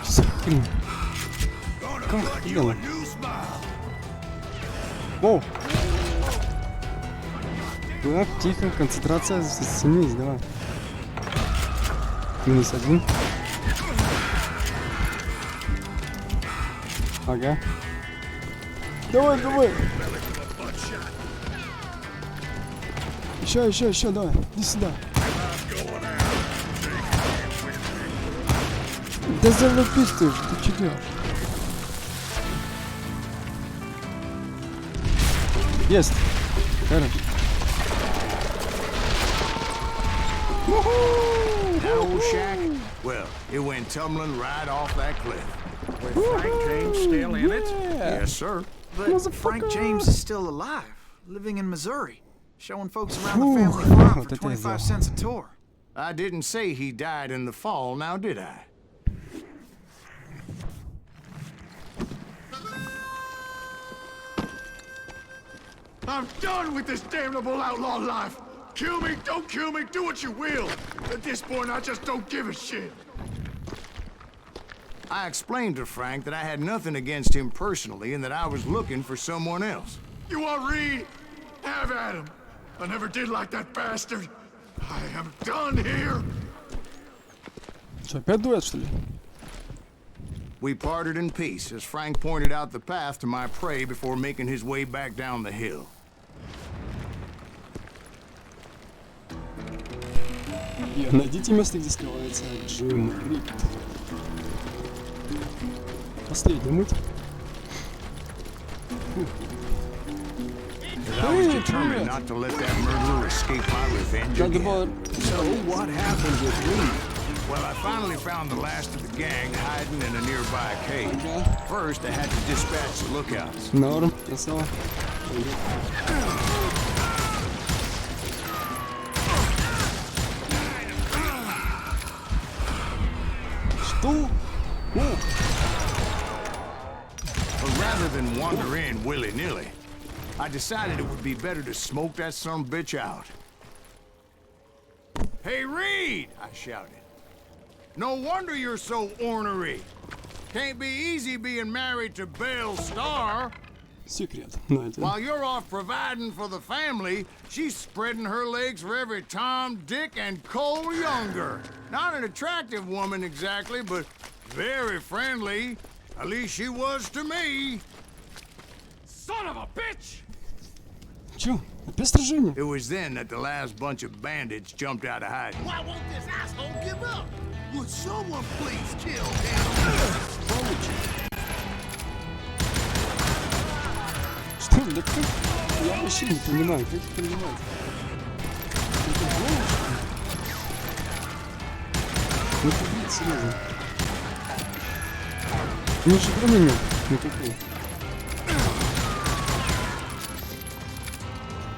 Что за хрень? Как хрень? Воу! Так, тихо, концентрация, снизь, давай. -1. Ага. Давай, давай! Еще, давай, иди сюда. Да залупись ты же, ты че делаешь? Есть! Хорошо. That old shack? Well, it went tumbling right off that cliff. With Frank James still in it? Yes, sir. But Frank James is still alive, living in Missouri, showing folks around the family farm вот for это 25 я cents a tour. I didn't say he died in the fall, now did I? I'm done with this damnable outlaw life. Kill me, don't kill me, do what you will. At this point, I just don't give a shit. I explained to Frank that I had nothing against him personally and that I was looking for someone else. You want Reed? Have at him. I never did like that bastard. I am done here. Что, опять дуэт, что ли? We parted in peace as Frank pointed out the path to my prey before making his way back down the hill. Найдите место, где скрывается Джим Рид. Последний мыть. I was determined not to let that murderer escape my revenge Надо again. было... So what happened with Reed? Well, I finally found the last of the gang hiding in a nearby cave. Ага. First, I had to dispatch the lookouts. Норм, красава. Что? О! But rather than wander in willy-nilly, I decided it would be better to smoke that sumbitch out. Hey, Reed! I shouted. No wonder you're so ornery. Can't be easy being married to Belle Starr. Секрет. Ну, это... While you're off providing for the family, she's spreading her legs for every Tom, Dick, and Cole Younger. Not an attractive woman exactly, but very friendly. At least she was to me. Son of a bitch! Чё? Опять сражение? It was then that the last bunch of bandits jumped out of hiding. Why won't this asshole give up? Would someone please kill him? Что? Да как? Я вообще не понимаю, как их принимать. Это голову, что ли? Ну, купить. серьезно. У них же брони нет никакой.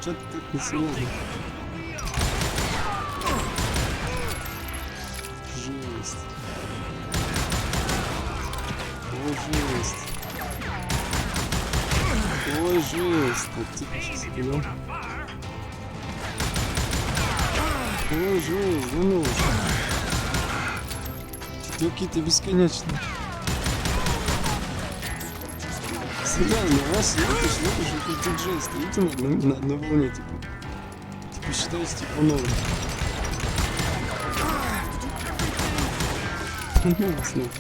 Чё ты так несерьезно? Жесть. Ой, жесть. Ой, жесть. Так, тихо, сейчас заберем. Ой, жесть, да ну. Какие-то бесконечные. Серьезно, раз летишь, как диджей, стоите на одной волне, типа. Типа считаете, типа, норм. Ну, вас нет.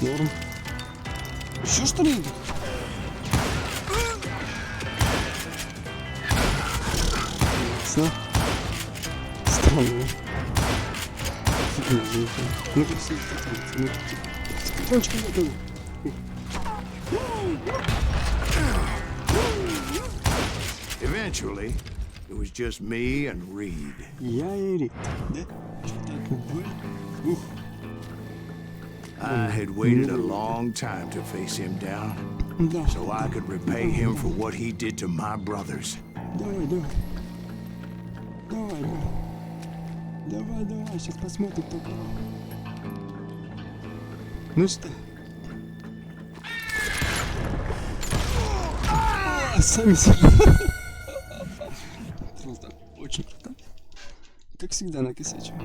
Норм. Еще что ли идут? Ясно. Странно. Фигня, заехали. Ну-ка, все, ну-ка, патрончики готовы. Eventually, it was just me and Reed. Я и Рид, да? Что так было? Ух. I had waited a long time to face him down, Да. so I could repay him for what he did to my brothers. Давай, давай. Давай, давай. Давай, давай, сейчас посмотрим только. Ну что? Сами себе. Круто, очень круто. Как всегда накосячим.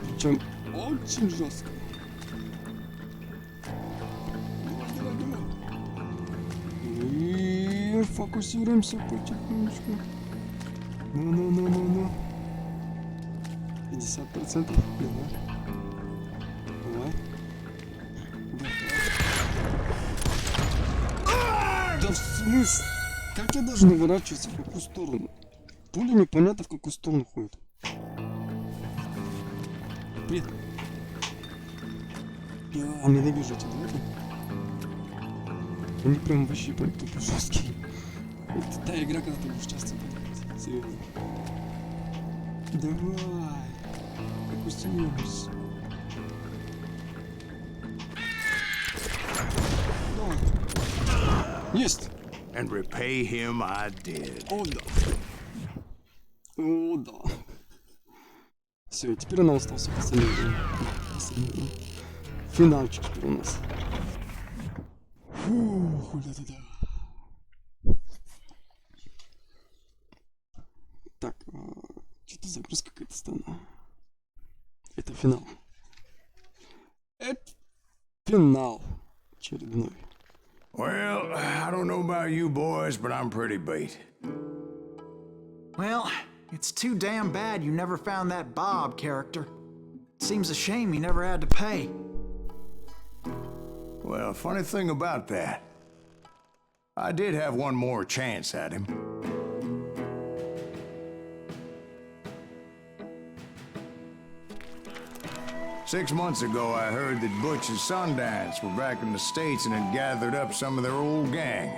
Причем очень жестко. Давай, давай, давай. И фокусируемся потихонечку. Ну. 50%. Давай. Да в смысле? Как я должен уворачиваться? В какую сторону? Пуля непонятно в какую сторону ходит. Привет. Я ненавижу эти двери. Они прям вообще прям тупо жесткие. Это та игра, когда ты будешь часто подавать. Серьезно. Давай. Фокусируемся. Давай. Есть. And repay him I did. О, да. О, да. Все, теперь нам остался последний. Финальчик теперь у нас. Фух, да-да-да. Так, что-то загрузка какая-то странная. Это финал. Это финал очередной. Well, I don't know about you boys, but I'm pretty beat. Well, it's too damn bad you never found that Bob character. Seems a shame he never had to pay. Well, funny thing about that, I did have one more chance at him. Six months ago, I heard that Butch and Sundance were back in the States and had gathered up some of their old gang.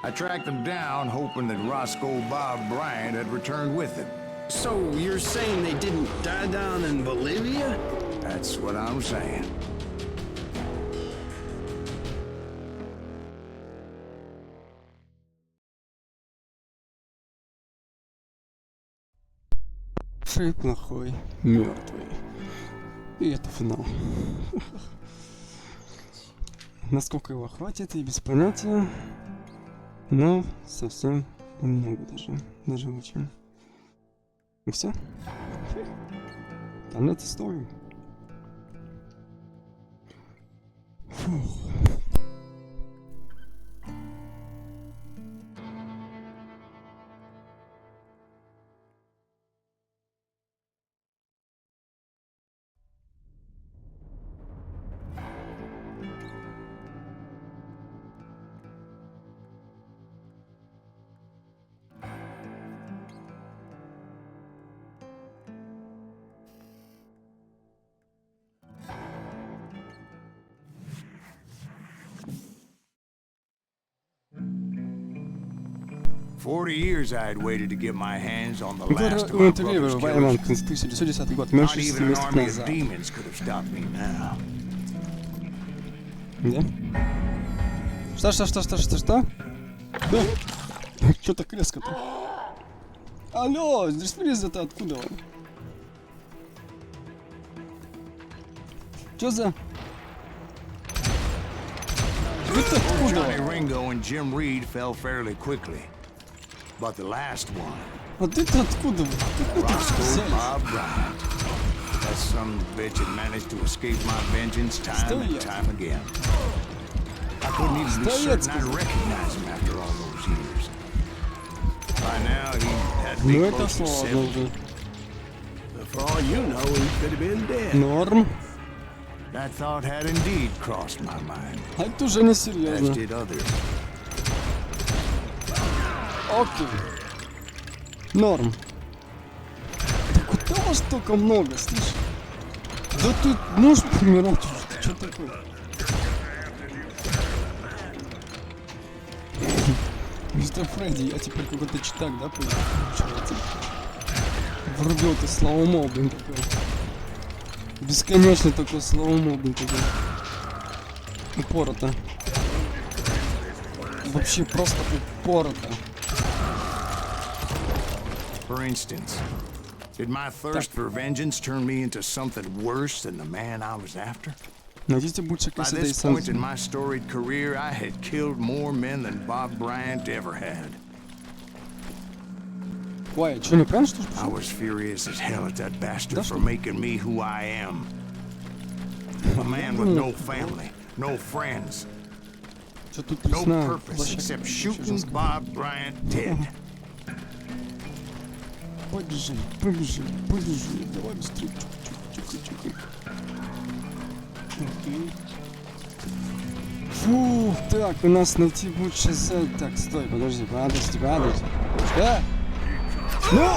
I tracked them down, hoping that Roscoe Bob Bryant had returned with them. So you're saying they didn't die down in Bolivia? That's what I'm saying. Хороший, плохой, мертвый. И это финал. Насколько его хватит, и без понятия. Но совсем немного даже очень. И все. Конец истории. Фух. 40 years I had waited to get my hands on the last of my Вентуливый brother's Вайман, killers. 1910 год, Not меньше even 10 an месяцев army of назад. demons could have stopped me now. Да? Что? Да? Чё так резко-то? Алло, здесь это откуда? Чё за... Это откуда? Johnny Ringo and Jim Reed fell fairly quickly. But the last one, Вот это откуда? Roscoe Bob Bryant. That son of a bitch had managed to escape my vengeance time and time again. I couldn't even be certain I'd recognize him after all those years. By now, he had to be Ну это close to сложно 70. уже. For all you know, he could have been dead. Норм. That thought had indeed crossed my mind, А это уже не as серьезно. did others. Окей. Норм. Да куда вас столько много, слышишь? Да ты можешь помирать уже? Ты чё такое? Мистер Фредди, я теперь какой-то читак, да, получается? Врубил ты слоумо, блин, такой. Бесконечно такой слоумо, блин, такой. Упорото. Вообще просто упорото. For instance, did my thirst for vengeance turn me into something worse than the man I was after? Найдите больше By красоты и this point in сенса. my storied career, I had killed more men than Bob Bryant ever had. Ой, что, неправильно, что ли? I was furious as hell at that bastard for making me who I am. A man with no family, no friends, Что тут no лесная purpose площадка except вообще shooting жесткая. Bob Bryant dead. Побежали. Давай быстрее. Чук. Окей. Фу, так, у нас найти будет сейчас... Так, стой, подожди. Да? Ну!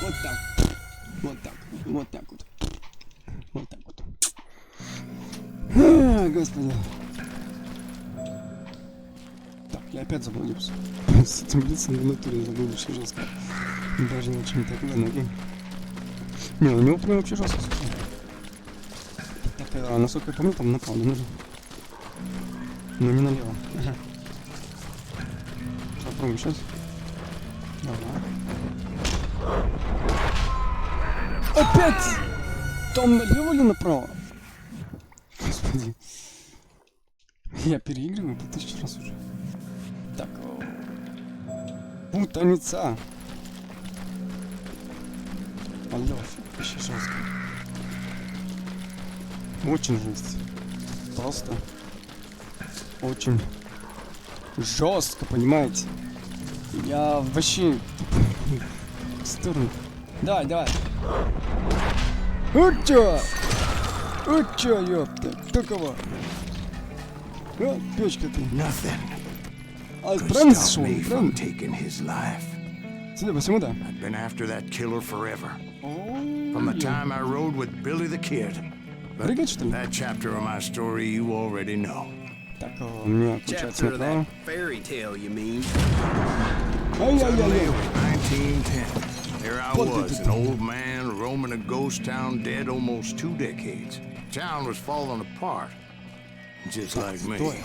Вот так. Вот так вот. Господи. Так, я опять заблудился. С этим лицом в натуре заблудишься жестко. Даже очень так, ладно. Не, у него прям вообще жестко. Так, а насколько я помню, там направо нужно. Но не налево. Ага. Попробуем сейчас. Давай. Опять! Там налево или направо? Господи. Я переигрываю по 1000 раз уже. Так. Путаница. Алло, вообще жестко. Очень жесть. Просто. Очень жестко, понимаете? Я вообще... В сторону. Давай. Уча, ёпта. Кто кого? А, печка ты. Nothing А, could правильно stop слышал? me from Правильно? taking his life. Судя по всему, да. I'd been after that killer forever. From the time I rode with Billy the Kid. But Прыгать, что ли? that chapter of my story you already know. Так, у меня включается Chapter of направо. that fairy tale, you mean? Suddenly, Ай-яй-яй. it was 1910. There I was, an old man roaming a ghost town dead almost 2 decades. Town was falling apart, just like me. Стой.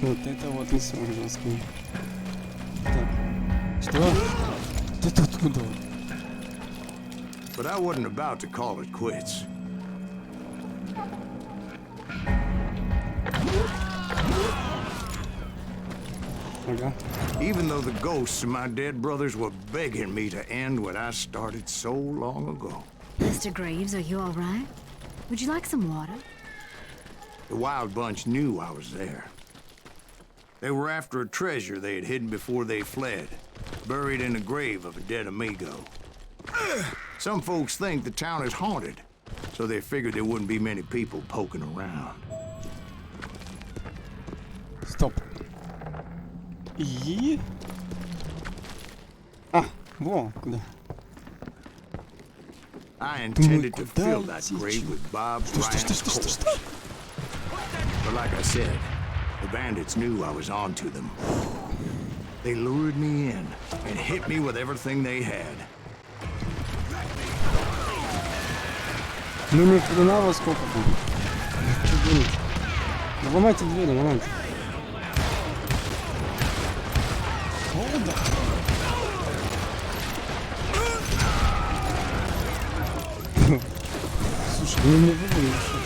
Вот это вот не сам жесткий. Так. Что? Ты откуда? But I wasn't about to call it quits. Ага. Even though the ghosts of my dead brothers were begging me to end what I started so long ago. Mr. Graves, are you all right? Would you like some water? The Wild Bunch knew I was there. They were after a treasure they had hidden before they fled, buried in the grave of a dead amigo. Some folks think the town is haunted, so they figured there wouldn't be many people poking around. Стоп. И... А, во, куда? I intended to куда fill that идти? grave with Bob Что? Bryant's corpse. But like I said, The bandits knew I was on to them. They lured me in and hit me with everything they had. Ну ни хрена во сколько там. Что делать? Да ломайте двери, ломайте. О, да. Слушай, ну мне выбрали еще.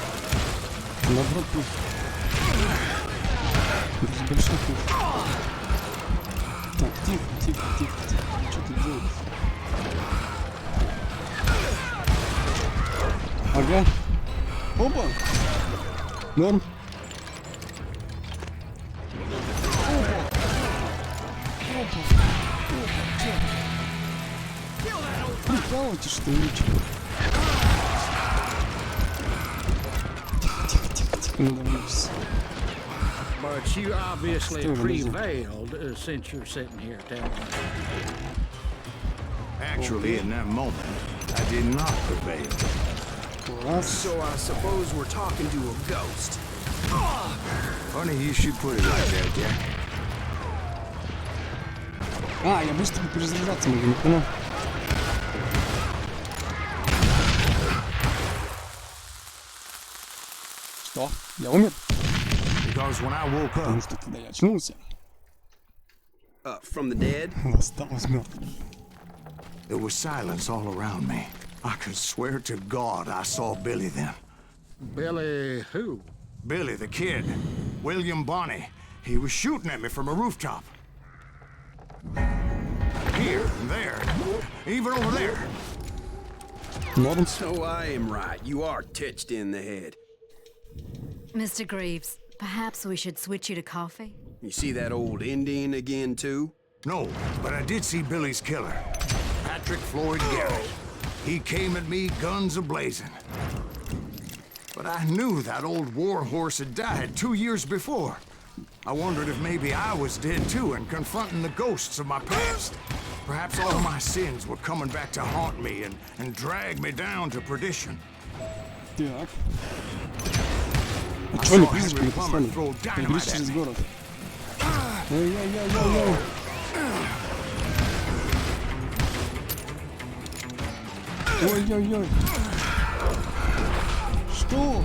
Наоборот, пусть. Это же большой пусть. Так, тихо, тихо, тихо, тихо. Что ты делаешь? Ага. Опа. Норм. Прикалывайтесь, что ли? Тихо, тихо, тихо, не давайся. But you obviously prevailed since you're sitting here telling me. Actually, in that moment, I did not prevail. So I suppose we're talking to a ghost. Funny you should put it like that, Jack. А, я быстро перезаряжаться могу, не понял. Что? Я умер? Because when I woke Потому up, что когда я очнулся, From the dead? восстал из мертвых. there was silence all around me. I could swear to God I saw Billy then. Billy who? Billy, the kid. William Bonney. He was shooting at me from a rooftop. Here and there. Even over there. Норм. So I am right. You are touched in the head. Mr. Greaves, perhaps we should switch you to coffee? You see that old Indian again, too? No, but I did see Billy's killer. Patrick Floyd Garrett. He came at me, guns a-blazing. But I knew that old war horse had died 2 years before. I wondered if maybe I was dead too and confronting the ghosts of my past. Perhaps all my sins were coming back to haunt me and drag me down to perdition. Так. I Чё они saw призраками Henry Plummer послали? throw Переберись dynamite at через me. город. Ой-ой-ой-ой-ой. Ой-ой-ой. Что?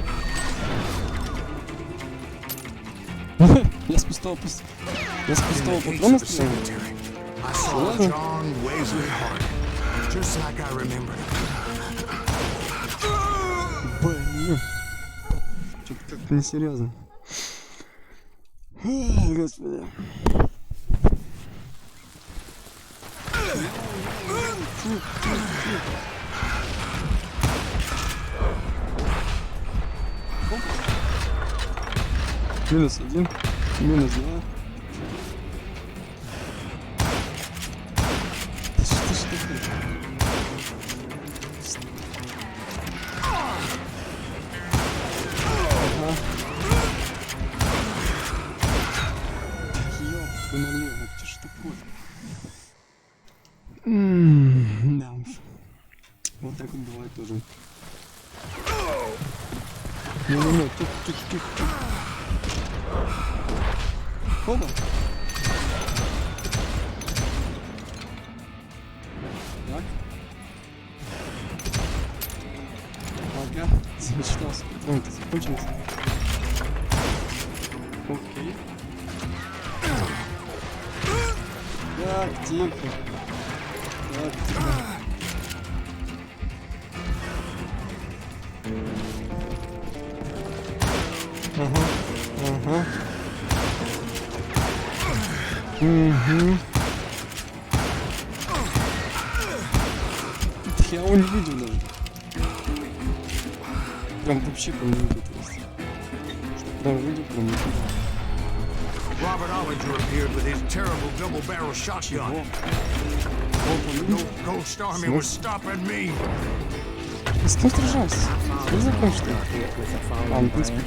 Я с пустого патрона стрелял? I saw John Wesley Hart, just like I remembered. Блин. Что-то как-то несерьезно. Ой, господи. Минус 1, минус 2. Что ж такое? Ага. Ёп, ты налево, это ж такое? Да уж. Вот так вот бывает тоже. Не-не-не, тихо. Оба. Так. Ага, замечтался. Патроны-то закончились. Окей. Так, тихо. Ага. Угу. Я его не видел даже. Прям вообще прям не видел. Прям видел, прям не видел. Robert Ollinger appeared with his terrible double-barrel shotgun. No ghost army was stopping me. С кем сражался? Ты закончил, что ли? А, ну, в принципе,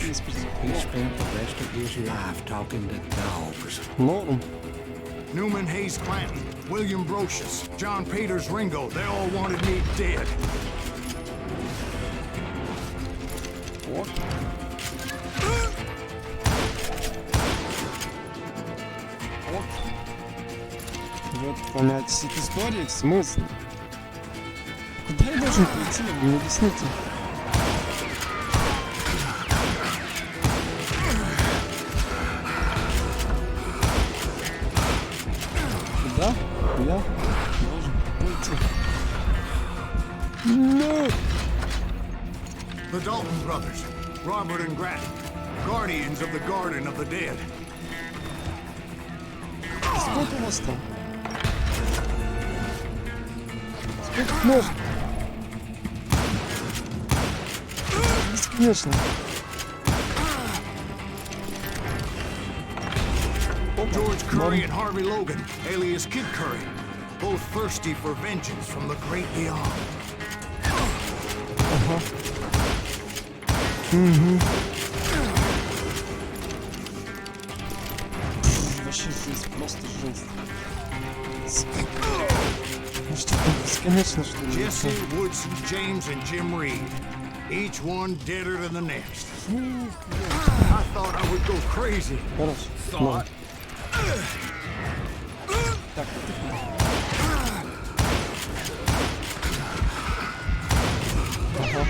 He spent the rest of his life talking to dogs. Норм. Newman Hayes Clanton, William Brocious, John Peters Ringo, they all wanted me dead. Вот. Вот понять суть истории, в смысле? Куда я должен пойти, вы мне объясните? Куда я должен пойти? No! The Dalton brothers, Robert and Grant, guardians of the Garden of the Dead. Сколько у вас там? Сколько нож? Бесконечно. George Curry and Harvey Logan, alias Kid Curry, both thirsty for vengeance from the great beyond. Вообще жесть, просто жесть. Ну что там, бесконечно, что ли? Jesse, Woodson, James, and Jim Reed, each one deader than the next. I thought I would go crazy. Хорошо. Thought. Так, ага.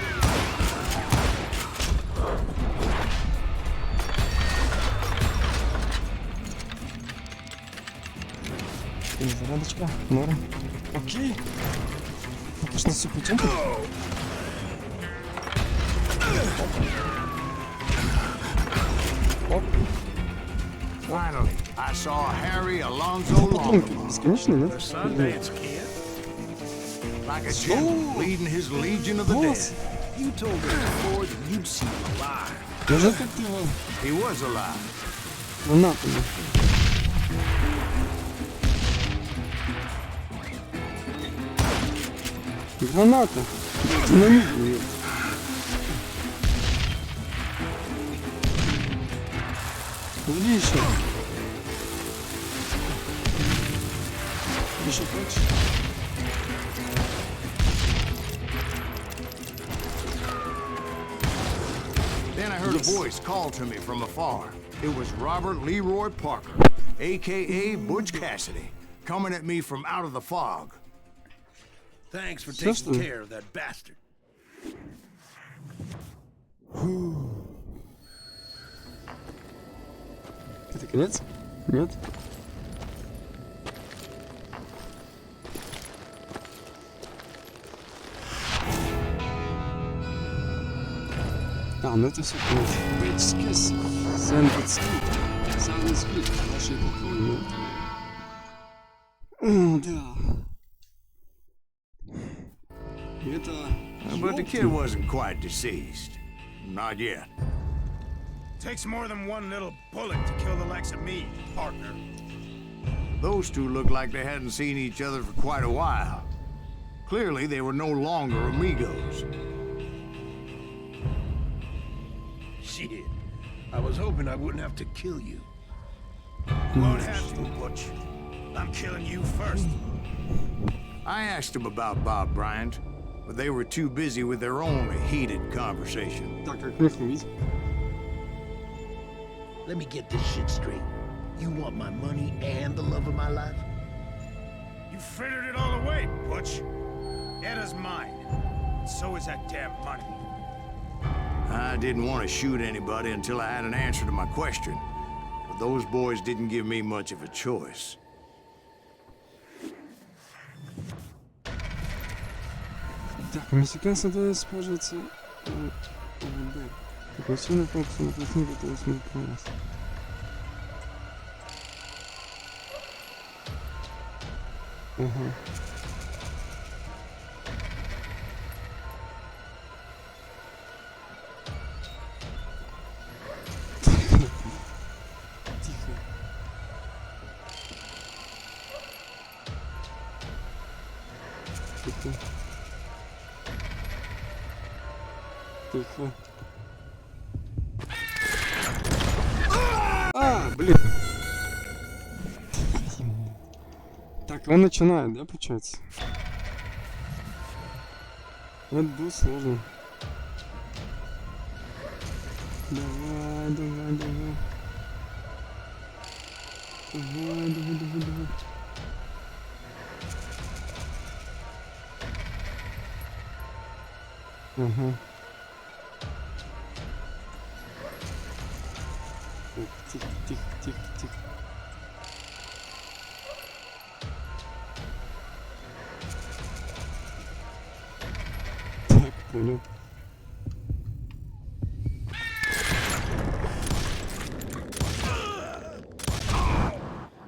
Зарядочка, норм. Окей. Конечно, все путем. Оп. Finally, I saw Harry Alonzo Longbottom, Бесконечно, нет? Sundance Kid? like a general leading his legion of the dead. You told us before that you'd see him alive. Даже как ты его... He was alive. Ну на ты. Граната. Динамит нет. Иди еще. Еще хочешь? Then I heard a voice call to me from afar. It was Robert Leroy Parker, a.k.a. Butch Cassidy, coming at me from out of the fog. Thanks for taking care of that bastard. Это конец? Нет? А, ну это все конец. Бэчскис. Сэнбэт Скрипт. Саунд Скрипт. Ваши эпохи. Да. Это... But the kid wasn't quite deceased. Not yet. Takes more than one little bullet to kill the likes of me, partner. Those two looked like they hadn't seen each other for quite a while. Clearly, they were no longer amigos. Shit. I was hoping I wouldn't have to kill you. Won't have to, Butch. I'm killing you first. I asked them about Bob Bryant, but they were too busy with their own heated conversation. Так, как мне видеть? Let me get this shit straight. You want my money and the love of my life? You frittered it all away, Butch. Eda's mine. And so is that damn money. I didn't want to shoot anybody until I had an answer to my question, but those boys didn't give me much of a choice. Так, мексиканцы да используется... Оперативная функция на плотнике, то есть не полностью. Ага. Тихо. Тихо. Тихо. А, блин. Так, он начинает, да, получается? Это было сложно. Давай, давай, давай. Давай, давай, давай, давай. Ага. Так, тихо, тихо, тихо, тихо. Так, понял.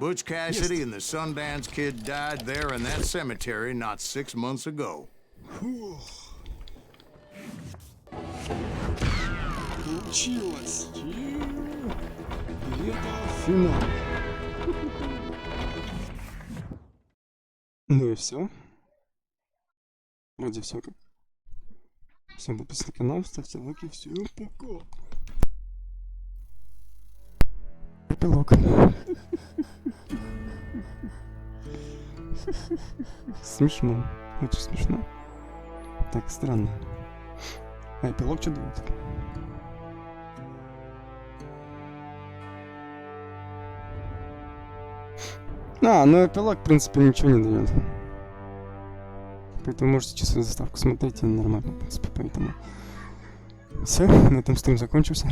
Butch Cassidy and the Sundance Kid died there in that cemetery not 6 months ago. Получилось. И это финал. Ну и все. Вроде все как. Всем подписывайтесь на канал, ставьте лайки, всем пока. Эпилог. Смешно, очень смешно. Так, странно. А эпилог что дает? Ну эпилог, в принципе, ничего не дает. Поэтому можете чистую заставку смотреть, и нормально, в принципе, поэтому... Все, на этом стрим закончился.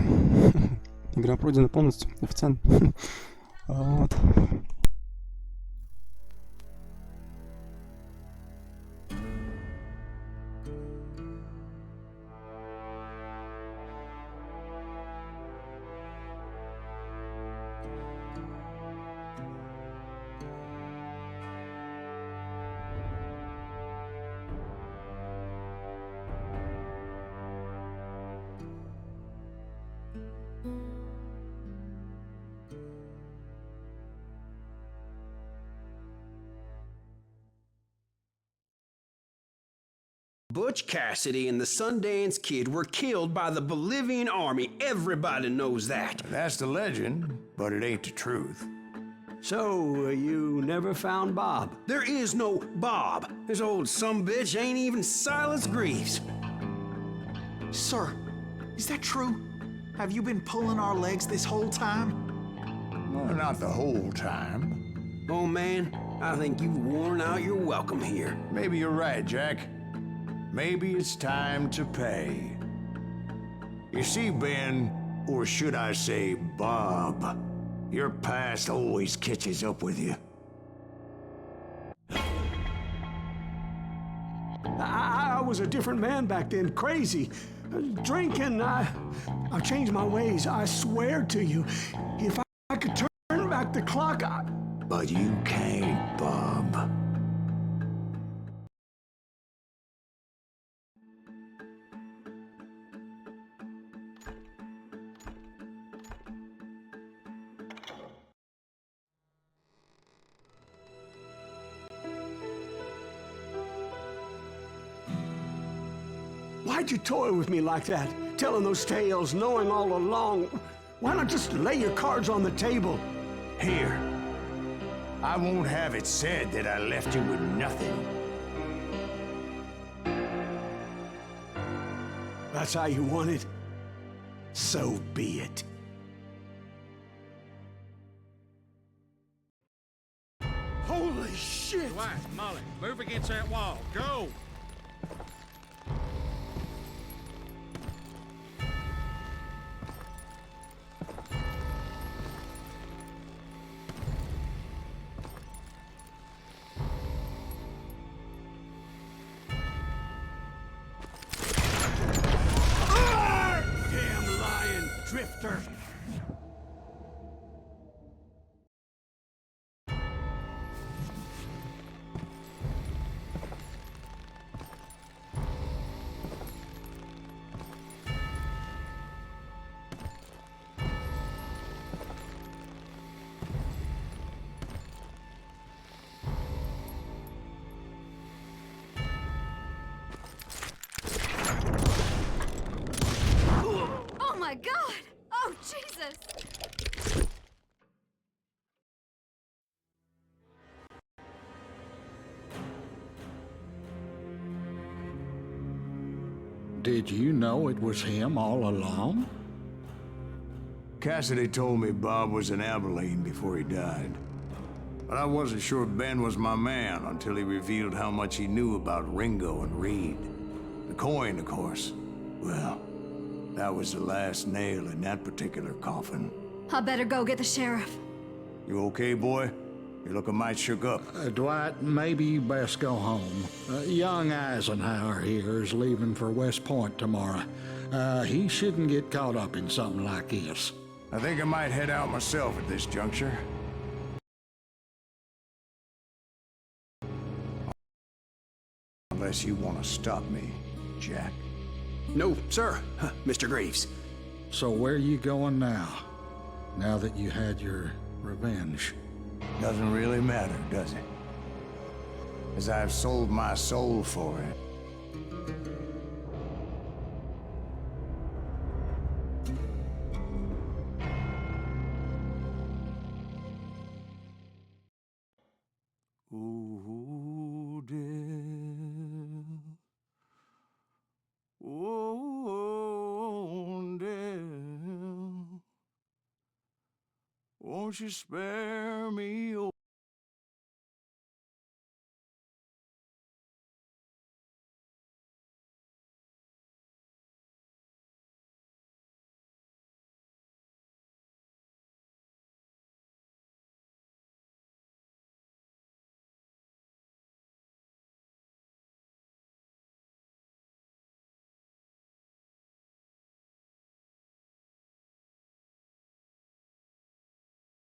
Игра пройдена полностью, официально. Вот. Butch Cassidy and the Sundance Kid were killed by the Bolivian army. Everybody knows that. That's the legend, but it ain't the truth. So, you never found Bob? There is no Bob. This old sumbitch ain't even Silas Greaves. Sir, is that true? Have you been pulling our legs this whole time? Well, not the whole time. Oh, man, I think you've worn out your welcome here. Maybe you're right, Jack. Maybe it's time to pay. You see, Ben, or should I say Bob, your past always catches up with you. I was a different man back then, crazy. Drinking, I've changed my ways, I swear to you. If I could turn back the clock, But you can't, Bob. Why'd you toy with me like that? Telling those tales, knowing all along. Why not just lay your cards on the table? Here. I won't have it said that I left you with nothing. That's how you want it? So be it. Holy shit! Dwight, Molly, move against that wall. Go! Damn lion drifter! Oh my God! Oh Jesus! Did you know it was him all along? Cassidy told me Bob was in Abilene before he died. But I wasn't sure Ben was my man until he revealed how much he knew about Ringo and Reed. The coin, of course. Well, that was the last nail in that particular coffin. I better go get the sheriff. You okay, boy? You're looking mighty shook up. Dwight, maybe you best go home. Young Eisenhower here is leaving for West Point tomorrow. He shouldn't get caught up in something like this. I think I might head out myself at this juncture. Unless you want to stop me, Jack. No, sir, Mr. Graves. So where you going now? Now that you had your revenge? Doesn't really matter, does it? As I've sold my soul for it. Ooh, dear. Oh, dear. Won't you spare me?